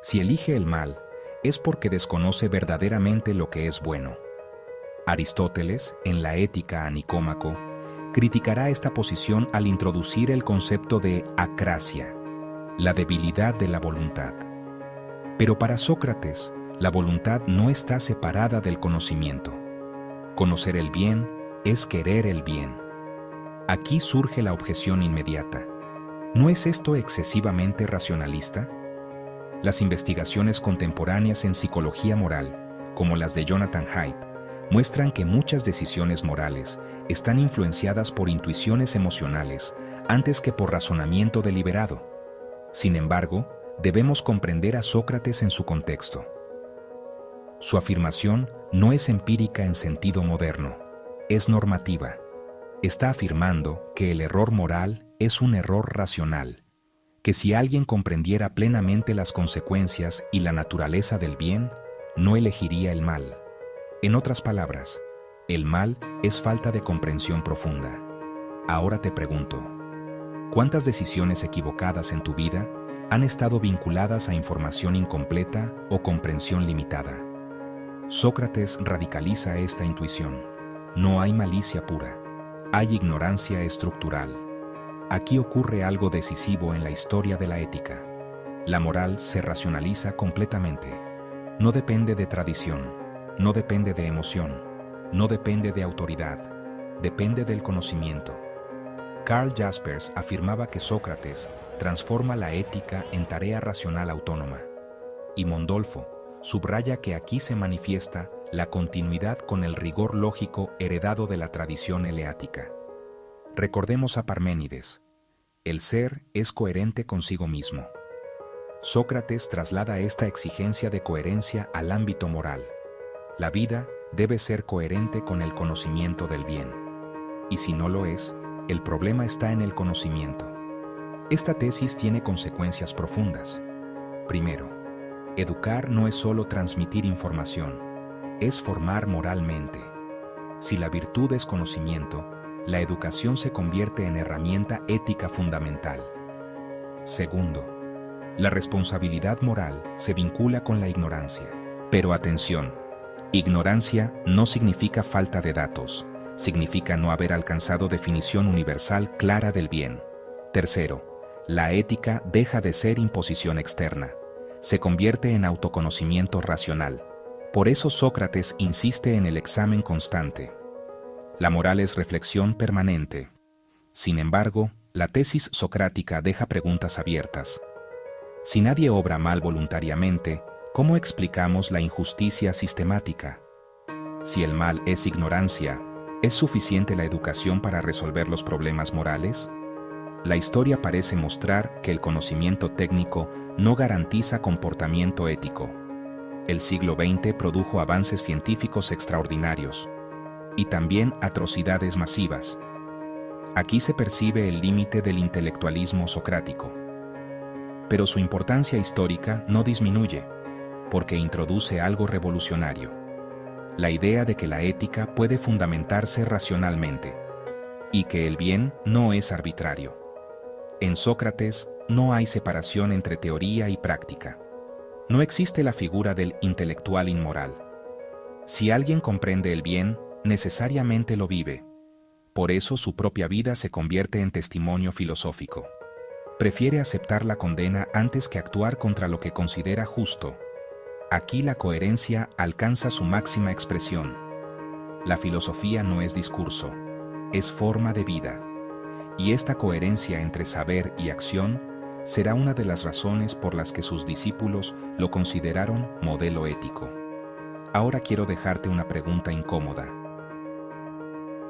Si elige el mal, es porque desconoce verdaderamente lo que es bueno. Aristóteles, en la Ética a Nicómaco, criticará esta posición al introducir el concepto de acrasia, la debilidad de la voluntad. Pero para Sócrates, la voluntad no está separada del conocimiento. Conocer el bien es querer el bien. Aquí surge la objeción inmediata. ¿No es esto excesivamente racionalista? Las investigaciones contemporáneas en psicología moral, como las de Jonathan Haidt, muestran que muchas decisiones morales están influenciadas por intuiciones emocionales antes que por razonamiento deliberado. Sin embargo, debemos comprender a Sócrates en su contexto. Su afirmación no es empírica en sentido moderno, es normativa. Está afirmando que el error moral es un error racional, que si alguien comprendiera plenamente las consecuencias y la naturaleza del bien, no elegiría el mal. En otras palabras, el mal es falta de comprensión profunda. Ahora te pregunto, ¿cuántas decisiones equivocadas en tu vida han estado vinculadas a información incompleta o comprensión limitada? Sócrates radicaliza esta intuición. No hay malicia pura, hay ignorancia estructural. Aquí ocurre algo decisivo en la historia de la ética. La moral se racionaliza completamente. No depende de tradición, no depende de emoción, no depende de autoridad, depende del conocimiento. Karl Jaspers afirmaba que Sócrates transforma la ética en tarea racional autónoma, y Mondolfo subraya que aquí se manifiesta la continuidad con el rigor lógico heredado de la tradición eleática. Recordemos a Parménides: el ser es coherente consigo mismo. Sócrates traslada esta exigencia de coherencia al ámbito moral. La vida debe ser coherente con el conocimiento del bien. Y si no lo es, el problema está en el conocimiento. Esta tesis tiene consecuencias profundas. Primero, educar no es solo transmitir información, es formar moralmente. Si la virtud es conocimiento, la educación se convierte en herramienta ética fundamental. Segundo, la responsabilidad moral se vincula con la ignorancia. Pero atención, ignorancia no significa falta de datos, significa no haber alcanzado definición universal clara del bien. Tercero, la ética deja de ser imposición externa, se convierte en autoconocimiento racional. Por eso Sócrates insiste en el examen constante. La moral es reflexión permanente. Sin embargo, la tesis socrática deja preguntas abiertas. Si nadie obra mal voluntariamente, ¿cómo explicamos la injusticia sistemática? Si el mal es ignorancia, ¿es suficiente la educación para resolver los problemas morales? La historia parece mostrar que el conocimiento técnico no garantiza comportamiento ético. El siglo XX produjo avances científicos extraordinarios y también atrocidades masivas. Aquí se percibe el límite del intelectualismo socrático. Pero su importancia histórica no disminuye, porque introduce algo revolucionario: la idea de que la ética puede fundamentarse racionalmente, y que el bien no es arbitrario. En Sócrates no hay separación entre teoría y práctica. No existe la figura del intelectual inmoral. Si alguien comprende el bien, necesariamente lo vive. Por eso su propia vida se convierte en testimonio filosófico. Prefiere aceptar la condena antes que actuar contra lo que considera justo. Aquí la coherencia alcanza su máxima expresión. La filosofía no es discurso, es forma de vida. Y esta coherencia entre saber y acción será una de las razones por las que sus discípulos lo consideraron modelo ético. Ahora quiero dejarte una pregunta incómoda.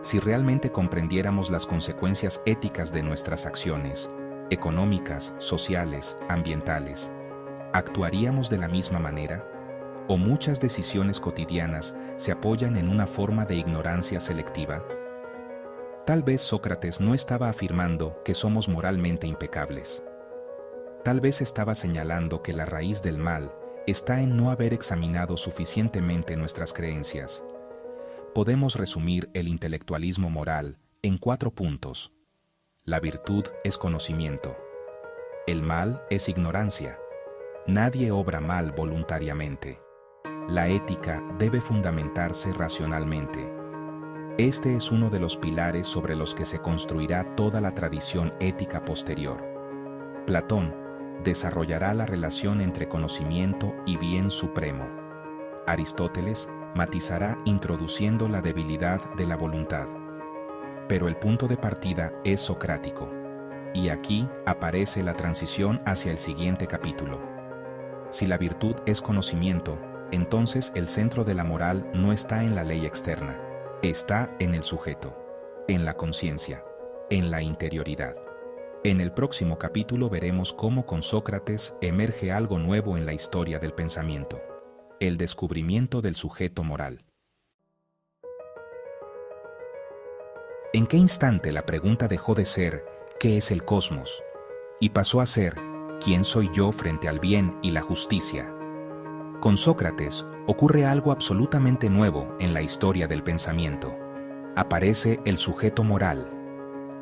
Si realmente comprendiéramos las consecuencias éticas de nuestras acciones, económicas, sociales, ambientales, ¿actuaríamos de la misma manera? ¿O muchas decisiones cotidianas se apoyan en una forma de ignorancia selectiva? Tal vez Sócrates no estaba afirmando que somos moralmente impecables. Tal vez estaba señalando que la raíz del mal está en no haber examinado suficientemente nuestras creencias. Podemos resumir el intelectualismo moral en 4 puntos. La virtud es conocimiento. El mal es ignorancia. Nadie obra mal voluntariamente. La ética debe fundamentarse racionalmente. Este es uno de los pilares sobre los que se construirá toda la tradición ética posterior. Platón desarrollará la relación entre conocimiento y bien supremo. Aristóteles matizará introduciendo la debilidad de la voluntad. Pero el punto de partida es socrático. Y aquí aparece la transición hacia el siguiente capítulo. Si la virtud es conocimiento, entonces el centro de la moral no está en la ley externa, está en el sujeto, en la conciencia, en la interioridad. En el próximo capítulo veremos cómo con Sócrates emerge algo nuevo en la historia del pensamiento: el descubrimiento del sujeto moral. ¿En qué instante la pregunta dejó de ser ¿qué es el cosmos? Y pasó a ser ¿quién soy yo frente al bien y la justicia? Con Sócrates ocurre algo absolutamente nuevo en la historia del pensamiento. Aparece el sujeto moral.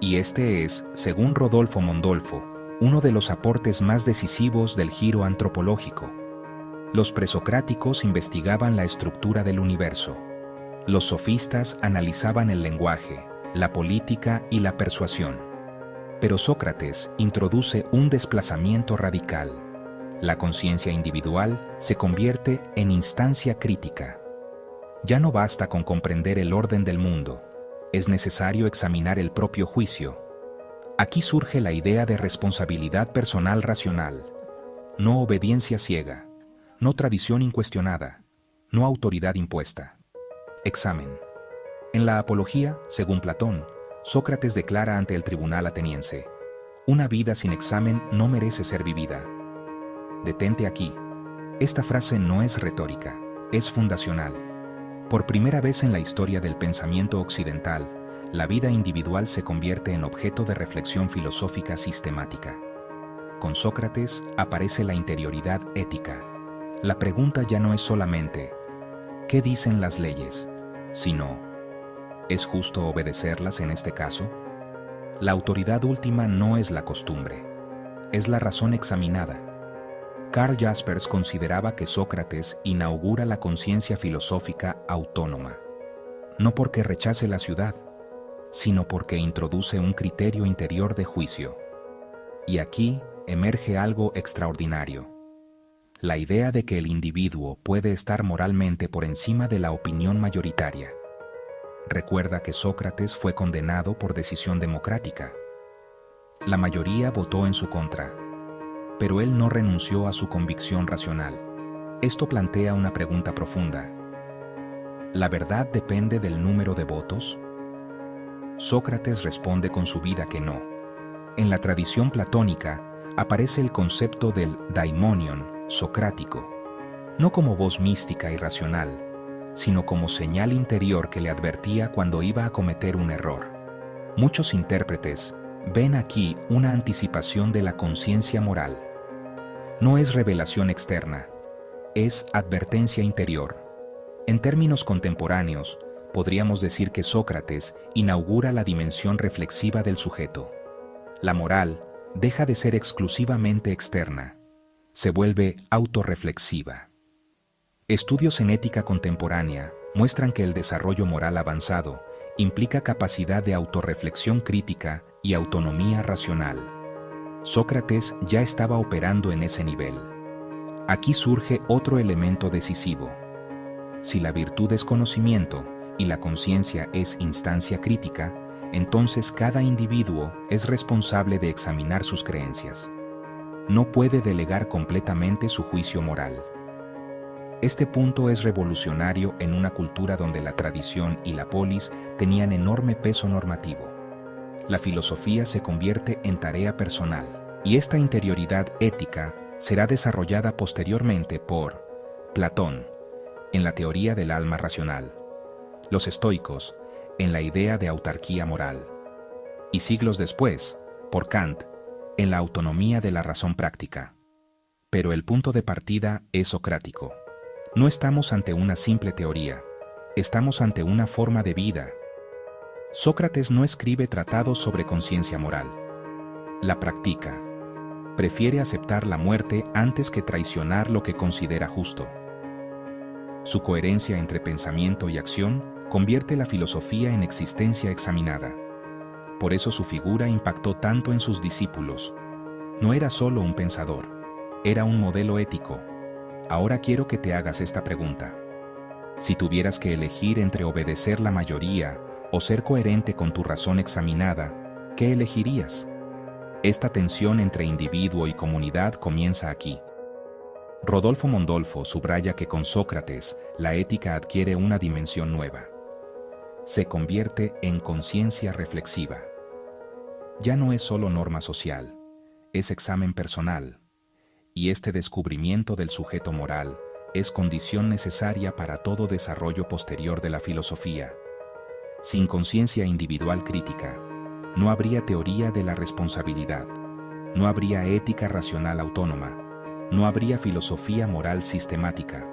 Y este es, según Rodolfo Mondolfo, uno de los aportes más decisivos del giro antropológico. Los presocráticos investigaban la estructura del universo. Los sofistas analizaban el lenguaje, la política y la persuasión. Pero Sócrates introduce un desplazamiento radical. La conciencia individual se convierte en instancia crítica. Ya no basta con comprender el orden del mundo, es necesario examinar el propio juicio. Aquí surge la idea de responsabilidad personal racional, no obediencia ciega, no tradición incuestionada, no autoridad impuesta. Examen. En la Apología, según Platón, Sócrates declara ante el tribunal ateniense: una vida sin examen no merece ser vivida. Detente aquí. Esta frase no es retórica, es fundacional. Por primera vez en la historia del pensamiento occidental, la vida individual se convierte en objeto de reflexión filosófica sistemática. Con Sócrates aparece la interioridad ética. La pregunta ya no es solamente ¿qué dicen las leyes?, sino ¿es justo obedecerlas en este caso? La autoridad última no es la costumbre, es la razón examinada. Karl Jaspers consideraba que Sócrates inaugura la conciencia filosófica autónoma, no porque rechace la ciudad, sino porque introduce un criterio interior de juicio. Y aquí emerge algo extraordinario: la idea de que el individuo puede estar moralmente por encima de la opinión mayoritaria. Recuerda que Sócrates fue condenado por decisión democrática. La mayoría votó en su contra, pero él no renunció a su convicción racional. Esto plantea una pregunta profunda. ¿La verdad depende del número de votos? Sócrates responde con su vida que no. En la tradición platónica aparece el concepto del daimonion socrático, no como voz mística y racional, sino como señal interior que le advertía cuando iba a cometer un error. Muchos intérpretes ven aquí una anticipación de la conciencia moral. No es revelación externa, es advertencia interior. En términos contemporáneos, podríamos decir que Sócrates inaugura la dimensión reflexiva del sujeto. La moral deja de ser exclusivamente externa, se vuelve autorreflexiva. Estudios en ética contemporánea muestran que el desarrollo moral avanzado implica capacidad de autorreflexión crítica y autonomía racional. Sócrates ya estaba operando en ese nivel. Aquí surge otro elemento decisivo. Si la virtud es conocimiento y la conciencia es instancia crítica, entonces cada individuo es responsable de examinar sus creencias. No puede delegar completamente su juicio moral. Este punto es revolucionario en una cultura donde la tradición y la polis tenían enorme peso normativo. La filosofía se convierte en tarea personal, y esta interioridad ética será desarrollada posteriormente por Platón, en la teoría del alma racional, los estoicos, en la idea de autarquía moral, y siglos después, por Kant, en la autonomía de la razón práctica. Pero el punto de partida es socrático. No estamos ante una simple teoría, estamos ante una forma de vida. Sócrates no escribe tratados sobre conciencia moral. La practica. Prefiere aceptar la muerte antes que traicionar lo que considera justo. Su coherencia entre pensamiento y acción convierte la filosofía en existencia examinada. Por eso su figura impactó tanto en sus discípulos. No era solo un pensador, era un modelo ético. Ahora quiero que te hagas esta pregunta. Si tuvieras que elegir entre obedecer la mayoría o ser coherente con tu razón examinada, ¿qué elegirías? Esta tensión entre individuo y comunidad comienza aquí. Rodolfo Mondolfo subraya que con Sócrates la ética adquiere una dimensión nueva. Se convierte en conciencia reflexiva. Ya no es solo norma social, es examen personal. Y este descubrimiento del sujeto moral es condición necesaria para todo desarrollo posterior de la filosofía. Sin conciencia individual crítica, no habría teoría de la responsabilidad, no habría ética racional autónoma, no habría filosofía moral sistemática.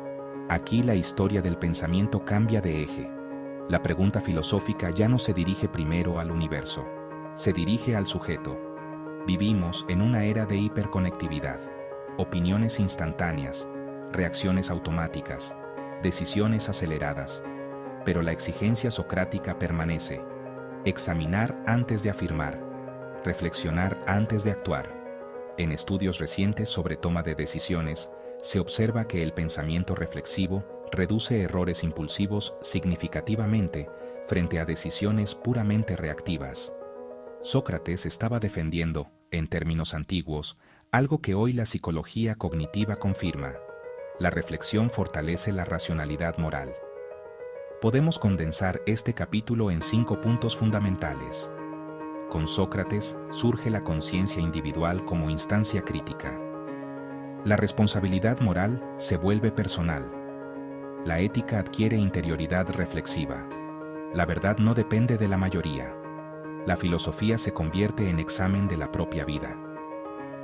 Aquí la historia del pensamiento cambia de eje. La pregunta filosófica ya no se dirige primero al universo, se dirige al sujeto. Vivimos en una era de hiperconectividad, opiniones instantáneas, reacciones automáticas, decisiones aceleradas. Pero la exigencia socrática permanece: examinar antes de afirmar, reflexionar antes de actuar. En estudios recientes sobre toma de decisiones, se observa que el pensamiento reflexivo reduce errores impulsivos significativamente frente a decisiones puramente reactivas. Sócrates estaba defendiendo, en términos antiguos, algo que hoy la psicología cognitiva confirma. La reflexión fortalece la racionalidad moral. Podemos condensar este capítulo en 5 puntos fundamentales. Con Sócrates surge la conciencia individual como instancia crítica. La responsabilidad moral se vuelve personal. La ética adquiere interioridad reflexiva. La verdad no depende de la mayoría. La filosofía se convierte en examen de la propia vida.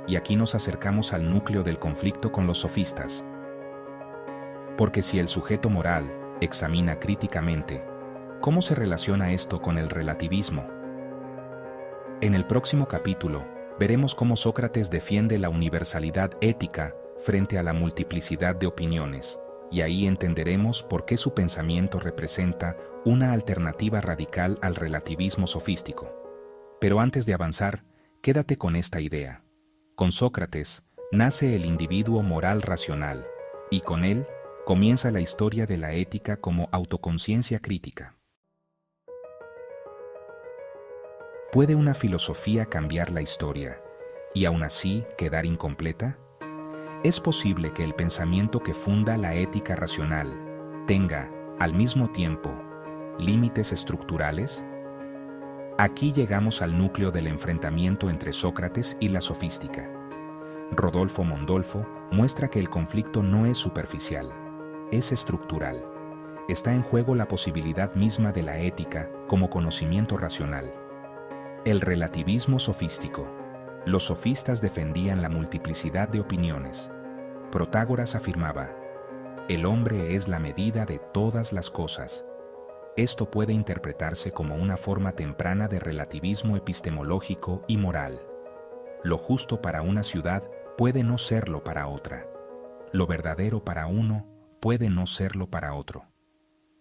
Y aquí nos acercamos al núcleo del conflicto con los sofistas. Porque si el sujeto moral examina críticamente, ¿cómo se relaciona esto con el relativismo? En el próximo capítulo, veremos cómo Sócrates defiende la universalidad ética frente a la multiplicidad de opiniones, y ahí entenderemos por qué su pensamiento representa una alternativa radical al relativismo sofístico. Pero antes de avanzar, quédate con esta idea. Con Sócrates nace el individuo moral racional, y con él comienza la historia de la ética como autoconciencia crítica. ¿Puede una filosofía cambiar la historia y aún así quedar incompleta? ¿Es posible que el pensamiento que funda la ética racional tenga, al mismo tiempo, límites estructurales? Aquí llegamos al núcleo del enfrentamiento entre Sócrates y la sofística. Rodolfo Mondolfo muestra que el conflicto no es superficial, es estructural. Está en juego la posibilidad misma de la ética como conocimiento racional. El relativismo sofístico. Los sofistas defendían la multiplicidad de opiniones. Protágoras afirmaba: el hombre es la medida de todas las cosas. Esto puede interpretarse como una forma temprana de relativismo epistemológico y moral. Lo justo para una ciudad puede no serlo para otra. Lo verdadero para uno puede no serlo para otro.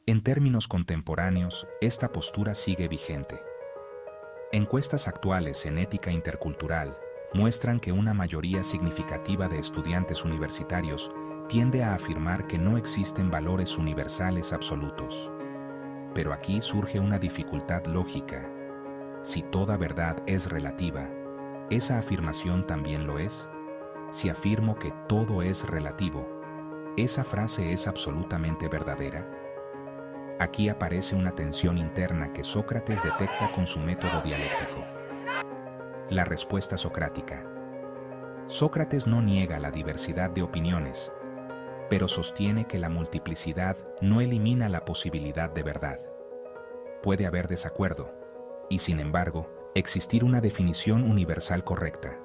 En términos contemporáneos, esta postura sigue vigente. Encuestas actuales en ética intercultural muestran que una mayoría significativa de estudiantes universitarios tiende a afirmar que no existen valores universales absolutos. Pero aquí surge una dificultad lógica. Si toda verdad es relativa, ¿esa afirmación también lo es? Si afirmo que todo es relativo, ¿esa frase es absolutamente verdadera? Aquí aparece una tensión interna que Sócrates detecta con su método dialéctico. La respuesta socrática. Sócrates no niega la diversidad de opiniones, pero sostiene que la multiplicidad no elimina la posibilidad de verdad. Puede haber desacuerdo, y sin embargo, existir una definición universal correcta.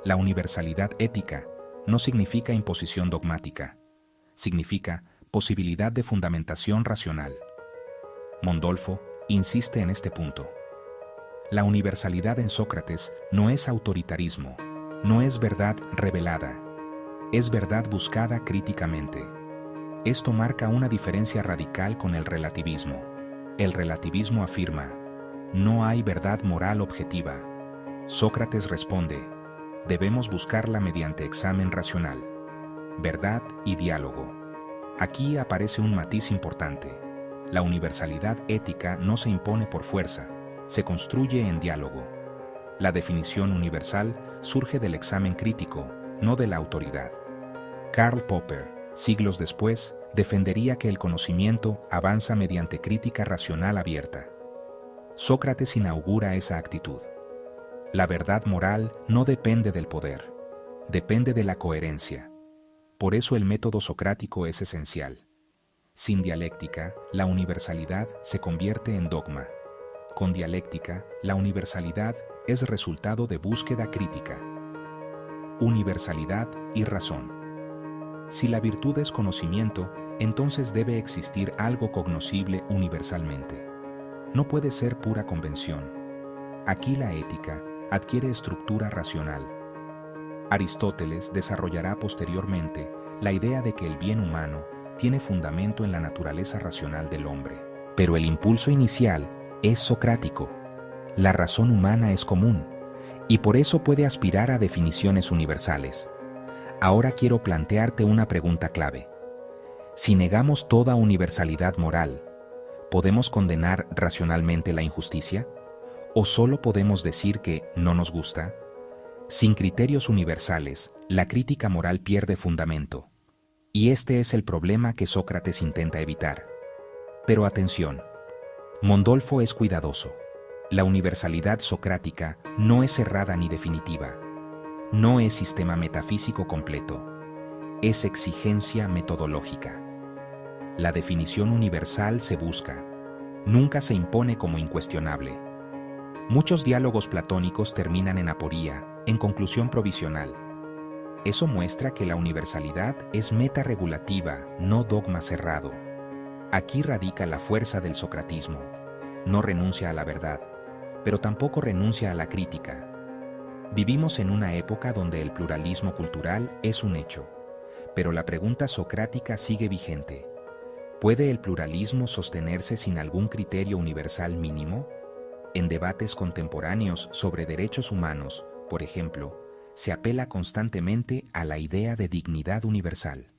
La universalidad ética no significa imposición dogmática, significa posibilidad de fundamentación racional. Mondolfo insiste en este punto. La universalidad en Sócrates no es autoritarismo, no es verdad revelada, es verdad buscada críticamente. Esto marca una diferencia radical con el relativismo. El relativismo afirma: no hay verdad moral objetiva. Sócrates responde: debemos buscarla mediante examen racional, verdad y diálogo. Aquí aparece un matiz importante. La universalidad ética no se impone por fuerza, se construye en diálogo. La definición universal surge del examen crítico, no de la autoridad. Karl Popper, siglos después, defendería que el conocimiento avanza mediante crítica racional abierta. Sócrates inaugura esa actitud. La verdad moral no depende del poder, depende de la coherencia. Por eso el método socrático es esencial. Sin dialéctica, la universalidad se convierte en dogma. Con dialéctica, la universalidad es resultado de búsqueda crítica. Universalidad y razón. Si la virtud es conocimiento, entonces debe existir algo cognoscible universalmente. No puede ser pura convención. Aquí la ética adquiere estructura racional. Aristóteles desarrollará posteriormente la idea de que el bien humano tiene fundamento en la naturaleza racional del hombre. Pero el impulso inicial es socrático. La razón humana es común, y por eso puede aspirar a definiciones universales. Ahora quiero plantearte una pregunta clave. Si negamos toda universalidad moral, ¿podemos condenar racionalmente la injusticia? ¿O solo podemos decir que no nos gusta? Sin criterios universales, la crítica moral pierde fundamento. Y este es el problema que Sócrates intenta evitar. Pero atención, Mondolfo es cuidadoso. La universalidad socrática no es cerrada ni definitiva. No es sistema metafísico completo. Es exigencia metodológica. La definición universal se busca. Nunca se impone como incuestionable. Muchos diálogos platónicos terminan en aporía, en conclusión provisional. Eso muestra que la universalidad es meta-regulativa, no dogma cerrado. Aquí radica la fuerza del socratismo. No renuncia a la verdad, pero tampoco renuncia a la crítica. Vivimos en una época donde el pluralismo cultural es un hecho, pero la pregunta socrática sigue vigente. ¿Puede el pluralismo sostenerse sin algún criterio universal mínimo? En debates contemporáneos sobre derechos humanos, por ejemplo, se apela constantemente a la idea de dignidad universal.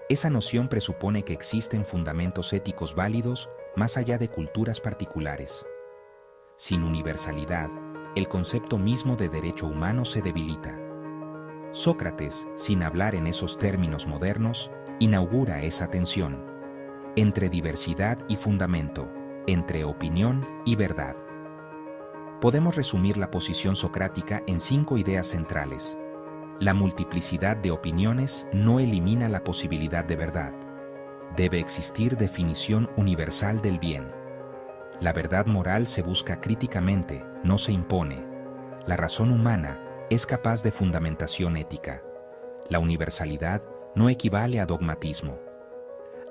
Esa noción presupone que existen fundamentos éticos válidos más allá de culturas particulares. Sin universalidad, el concepto mismo de derecho humano se debilita. Sócrates, sin hablar en esos términos modernos, inaugura esa tensión entre diversidad y fundamento, entre opinión y verdad. Podemos resumir la posición socrática en 5 ideas centrales. La multiplicidad de opiniones no elimina la posibilidad de verdad. Debe existir definición universal del bien. La verdad moral se busca críticamente, no se impone. La razón humana es capaz de fundamentación ética. La universalidad no equivale a dogmatismo.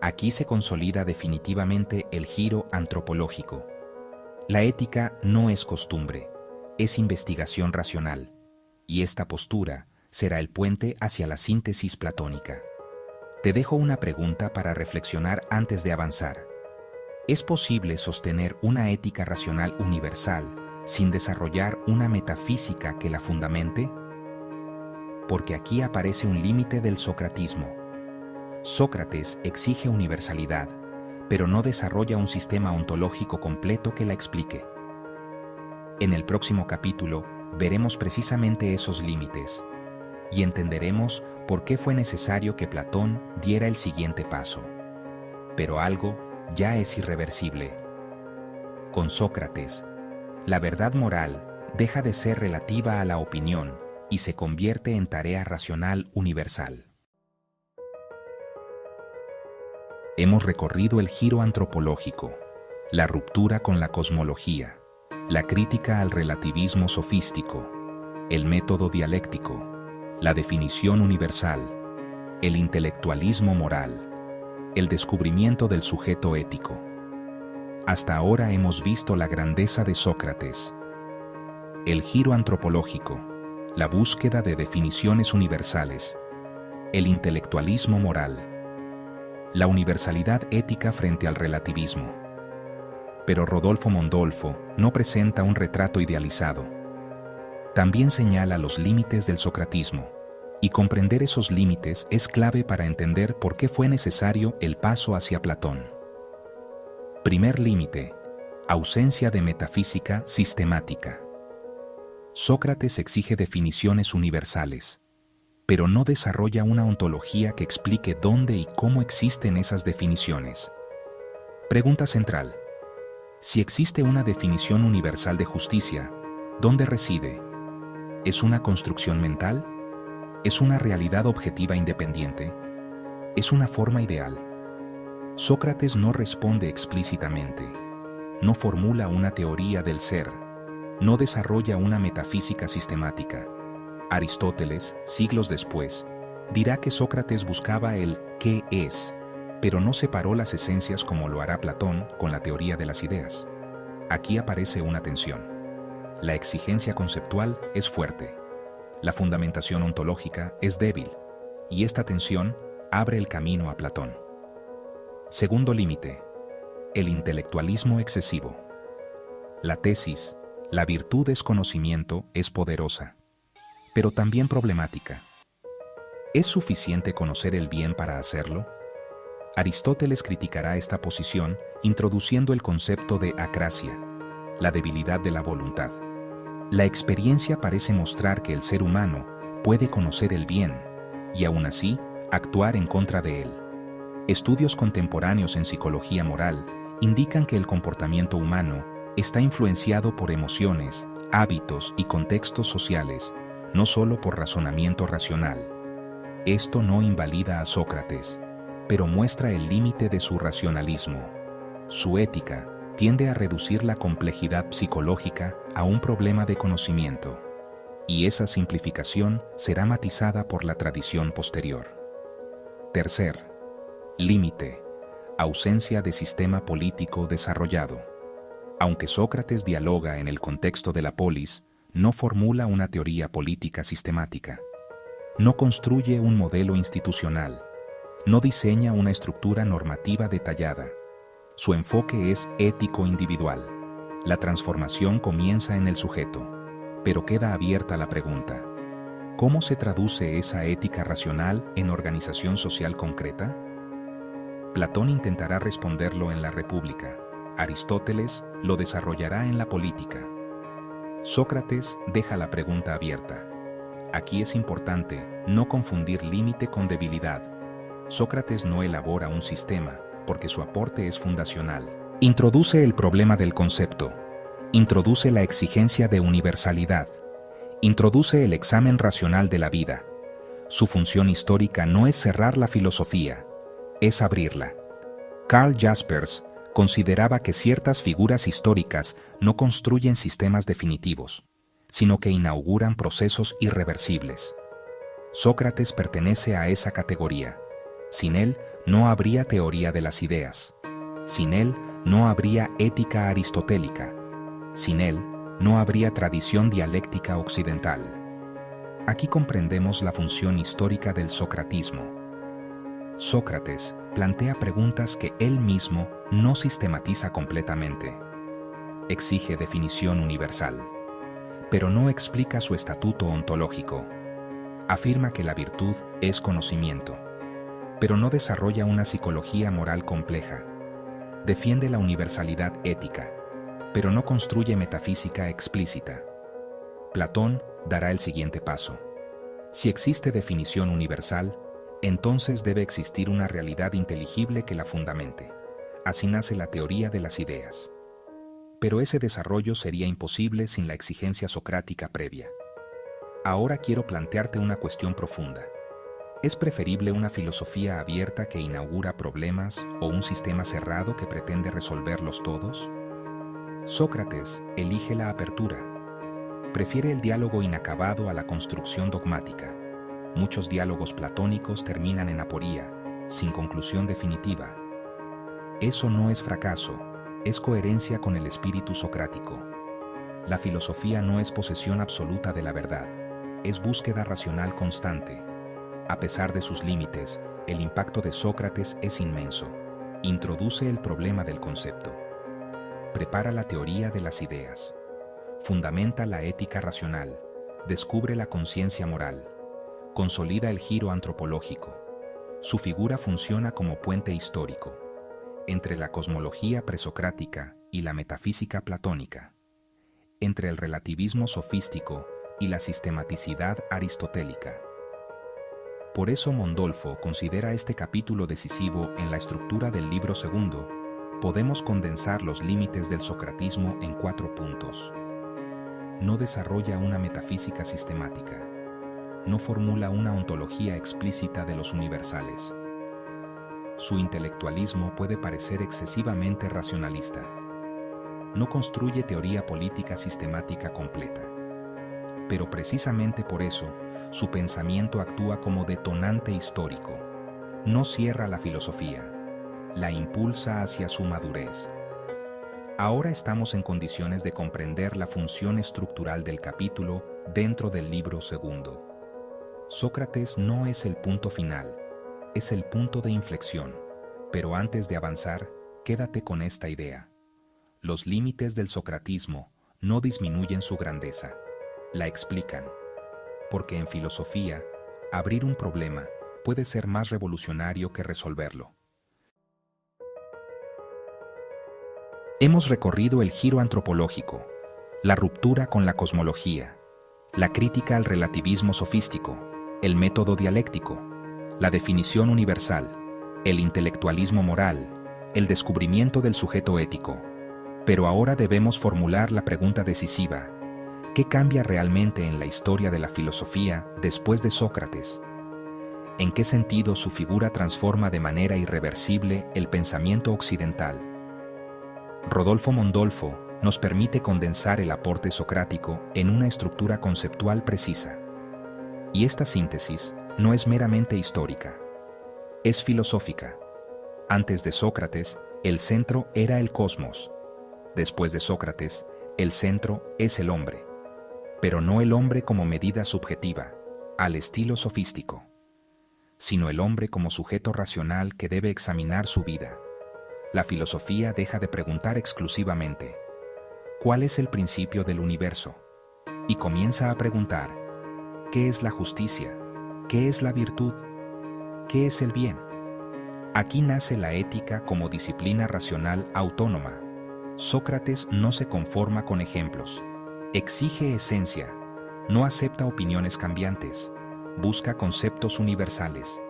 Aquí se consolida definitivamente el giro antropológico. La ética no es costumbre, es investigación racional, y esta postura será el puente hacia la síntesis platónica. Te dejo una pregunta para reflexionar antes de avanzar. ¿Es posible sostener una ética racional universal sin desarrollar una metafísica que la fundamente? Porque aquí aparece un límite del socratismo. Sócrates exige universalidad, pero no desarrolla un sistema ontológico completo que la explique. En el próximo capítulo veremos precisamente esos límites y entenderemos por qué fue necesario que Platón diera el siguiente paso. Pero algo ya es irreversible. Con Sócrates, la verdad moral deja de ser relativa a la opinión y se convierte en tarea racional universal. Hemos recorrido el giro antropológico, la ruptura con la cosmología, la crítica al relativismo sofístico, el método dialéctico, la definición universal, el intelectualismo moral, el descubrimiento del sujeto ético. Hasta ahora hemos visto la grandeza de Sócrates, el giro antropológico, la búsqueda de definiciones universales, el intelectualismo moral, la universalidad ética frente al relativismo. Pero Rodolfo Mondolfo no presenta un retrato idealizado. También señala los límites del socratismo, y comprender esos límites es clave para entender por qué fue necesario el paso hacia Platón. Primer límite: ausencia de metafísica sistemática. Sócrates exige definiciones universales, pero no desarrolla una ontología que explique dónde y cómo existen esas definiciones. Pregunta central: si existe una definición universal de justicia, ¿dónde reside? ¿Es una construcción mental? ¿Es una realidad objetiva independiente? ¿Es una forma ideal? Sócrates no responde explícitamente, no formula una teoría del ser, no desarrolla una metafísica sistemática. Aristóteles, siglos después, dirá que Sócrates buscaba el ¿qué es?, pero no separó las esencias como lo hará Platón con la teoría de las ideas. Aquí aparece una tensión. La exigencia conceptual es fuerte. La fundamentación ontológica es débil, y esta tensión abre el camino a Platón. Segundo límite: el intelectualismo excesivo. La tesis, la virtud es conocimiento, es poderosa, pero también problemática. ¿Es suficiente conocer el bien para hacerlo? Aristóteles criticará esta posición introduciendo el concepto de acrasia, la debilidad de la voluntad. La experiencia parece mostrar que el ser humano puede conocer el bien y aún así actuar en contra de él. Estudios contemporáneos en psicología moral indican que el comportamiento humano está influenciado por emociones, hábitos y contextos sociales, no solo por razonamiento racional. Esto no invalida a Sócrates, pero muestra el límite de su racionalismo. Su ética tiende a reducir la complejidad psicológica a un problema de conocimiento, y esa simplificación será matizada por la tradición posterior. Tercer, límite, ausencia de sistema político desarrollado. Aunque Sócrates dialoga en el contexto de la polis, no formula una teoría política sistemática. No construye un modelo institucional. No diseña una estructura normativa detallada. Su enfoque es ético individual. La transformación comienza en el sujeto, pero queda abierta la pregunta: ¿cómo se traduce esa ética racional en organización social concreta? Platón intentará responderlo en la República. Aristóteles lo desarrollará en la política. Sócrates deja la pregunta abierta. Aquí es importante no confundir límite con debilidad. Sócrates no elabora un sistema, porque su aporte es fundacional. Introduce el problema del concepto. Introduce la exigencia de universalidad. Introduce el examen racional de la vida. Su función histórica no es cerrar la filosofía, es abrirla. Karl Jaspers consideraba que ciertas figuras históricas no construyen sistemas definitivos, sino que inauguran procesos irreversibles. Sócrates pertenece a esa categoría. Sin él, no habría teoría de las ideas. Sin él, no habría ética aristotélica. Sin él, no habría tradición dialéctica occidental. Aquí comprendemos la función histórica del socratismo. Sócrates plantea preguntas que él mismo no sistematiza completamente. Exige definición universal, pero no explica su estatuto ontológico. Afirma que la virtud es conocimiento, pero no desarrolla una psicología moral compleja. Defiende la universalidad ética, pero no construye metafísica explícita. Platón dará el siguiente paso. Si existe definición universal, entonces debe existir una realidad inteligible que la fundamente. Así nace la teoría de las ideas. Pero ese desarrollo sería imposible sin la exigencia socrática previa. Ahora quiero plantearte una cuestión profunda. ¿Es preferible una filosofía abierta que inaugura problemas o un sistema cerrado que pretende resolverlos todos? Sócrates elige la apertura. Prefiere el diálogo inacabado a la construcción dogmática. Muchos diálogos platónicos terminan en aporía, sin conclusión definitiva. Eso no es fracaso, es coherencia con el espíritu socrático. La filosofía no es posesión absoluta de la verdad, es búsqueda racional constante. A pesar de sus límites, el impacto de Sócrates es inmenso. Introduce el problema del concepto. Prepara la teoría de las ideas. Fundamenta la ética racional. Descubre la conciencia moral. Consolida el giro antropológico. Su figura funciona como puente histórico entre la cosmología presocrática y la metafísica platónica, entre el relativismo sofístico y la sistematicidad aristotélica. Por eso Mondolfo considera este capítulo decisivo en la estructura del libro segundo. Podemos condensar los límites del socratismo en 4 puntos. No desarrolla una metafísica sistemática. No formula una ontología explícita de los universales. Su intelectualismo puede parecer excesivamente racionalista. No construye teoría política sistemática completa. Pero precisamente por eso, su pensamiento actúa como detonante histórico. No cierra la filosofía, la impulsa hacia su madurez. Ahora estamos en condiciones de comprender la función estructural del capítulo dentro del libro segundo. Sócrates no es el punto final, es el punto de inflexión. Pero antes de avanzar, quédate con esta idea. Los límites del socratismo no disminuyen su grandeza, la explican. Porque en filosofía, abrir un problema puede ser más revolucionario que resolverlo. Hemos recorrido el giro antropológico, la ruptura con la cosmología, la crítica al relativismo sofístico, el método dialéctico, la definición universal, el intelectualismo moral, el descubrimiento del sujeto ético. Pero ahora debemos formular la pregunta decisiva: ¿qué cambia realmente en la historia de la filosofía después de Sócrates? ¿En qué sentido su figura transforma de manera irreversible el pensamiento occidental? Rodolfo Mondolfo nos permite condensar el aporte socrático en una estructura conceptual precisa. Y esta síntesis no es meramente histórica, es filosófica. Antes de Sócrates, el centro era el cosmos. Después de Sócrates, el centro es el hombre. Pero no el hombre como medida subjetiva, al estilo sofístico, sino el hombre como sujeto racional que debe examinar su vida. La filosofía deja de preguntar exclusivamente ¿cuál es el principio del universo? Y comienza a preguntar ¿qué es la justicia? ¿Qué es la virtud? ¿Qué es el bien? Aquí nace la ética como disciplina racional autónoma. Sócrates no se conforma con ejemplos, exige esencia, no acepta opiniones cambiantes, busca conceptos universales.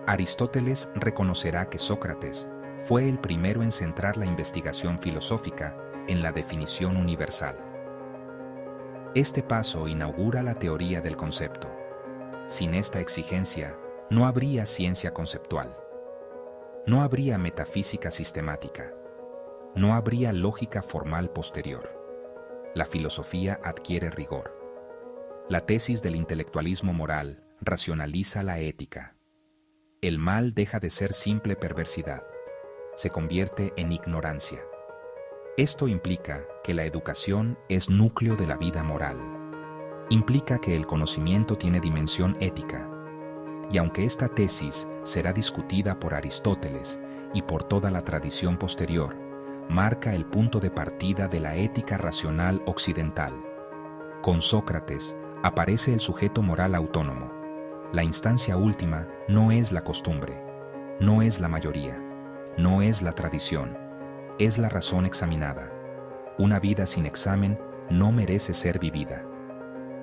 Aristóteles reconocerá que Sócrates fue el primero en centrar la investigación filosófica en la definición universal. Este paso inaugura la teoría del concepto. Sin esta exigencia, no habría ciencia conceptual. No habría metafísica sistemática. No habría lógica formal posterior. La filosofía adquiere rigor. La tesis del intelectualismo moral racionaliza la ética. El mal deja de ser simple perversidad. Se convierte en ignorancia. Esto implica que la educación es núcleo de la vida moral. Implica que el conocimiento tiene dimensión ética. Y aunque esta tesis será discutida por Aristóteles y por toda la tradición posterior, marca el punto de partida de la ética racional occidental. Con Sócrates aparece el sujeto moral autónomo. La instancia última no es la costumbre, no es la mayoría, no es la tradición, es la razón examinada. Una vida sin examen no merece ser vivida.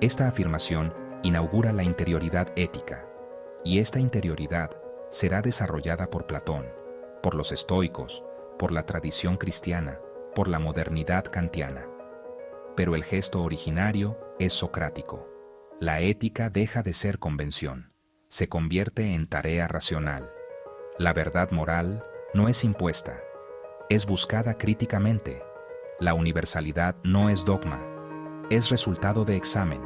Esta afirmación inaugura la interioridad ética, y esta interioridad será desarrollada por Platón, por los estoicos, por la tradición cristiana, por la modernidad kantiana. Pero el gesto originario es socrático. La ética deja de ser convención, se convierte en tarea racional. La verdad moral no es impuesta, es buscada críticamente. La universalidad no es dogma, es resultado de examen.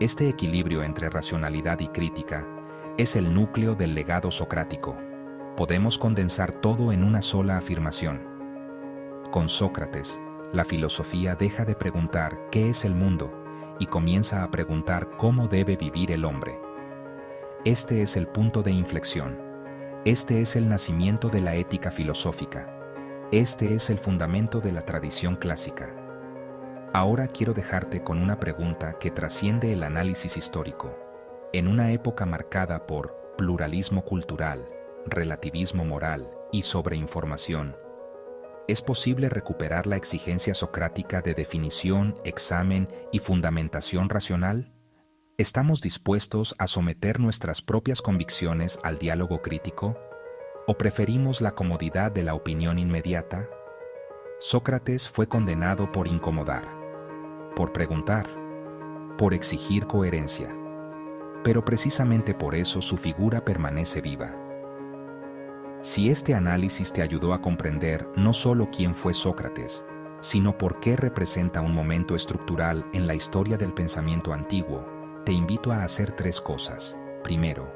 Este equilibrio entre racionalidad y crítica es el núcleo del legado socrático. Podemos condensar todo en una sola afirmación. Con Sócrates, la filosofía deja de preguntar qué es el mundo y comienza a preguntar cómo debe vivir el hombre. Este es el punto de inflexión. Este es el nacimiento de la ética filosófica. Este es el fundamento de la tradición clásica. Ahora quiero dejarte con una pregunta que trasciende el análisis histórico. En una época marcada por pluralismo cultural, relativismo moral y sobreinformación, ¿es posible recuperar la exigencia socrática de definición, examen y fundamentación racional? ¿Estamos dispuestos a someter nuestras propias convicciones al diálogo crítico? ¿O preferimos la comodidad de la opinión inmediata? Sócrates fue condenado por incomodar, por preguntar, por exigir coherencia. Pero precisamente por eso su figura permanece viva. Si este análisis te ayudó a comprender no solo quién fue Sócrates, sino por qué representa un momento estructural en la historia del pensamiento antiguo, te invito a hacer 3 cosas. Primero,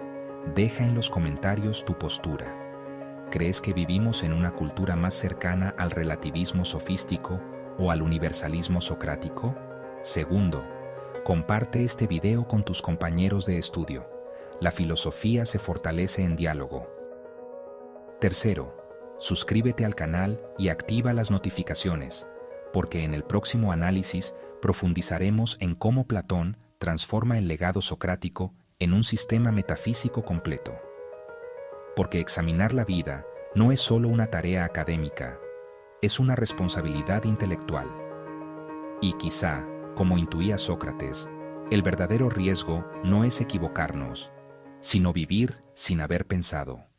deja en los comentarios tu postura. ¿Crees que vivimos en una cultura más cercana al relativismo sofístico o al universalismo socrático? Segundo, comparte este video con tus compañeros de estudio. La filosofía se fortalece en diálogo. Tercero, suscríbete al canal y activa las notificaciones, porque en el próximo análisis profundizaremos en cómo Platón transforma el legado socrático en un sistema metafísico completo. Porque examinar la vida no es solo una tarea académica, es una responsabilidad intelectual. Y quizá, como intuía Sócrates, el verdadero riesgo no es equivocarnos, sino vivir sin haber pensado.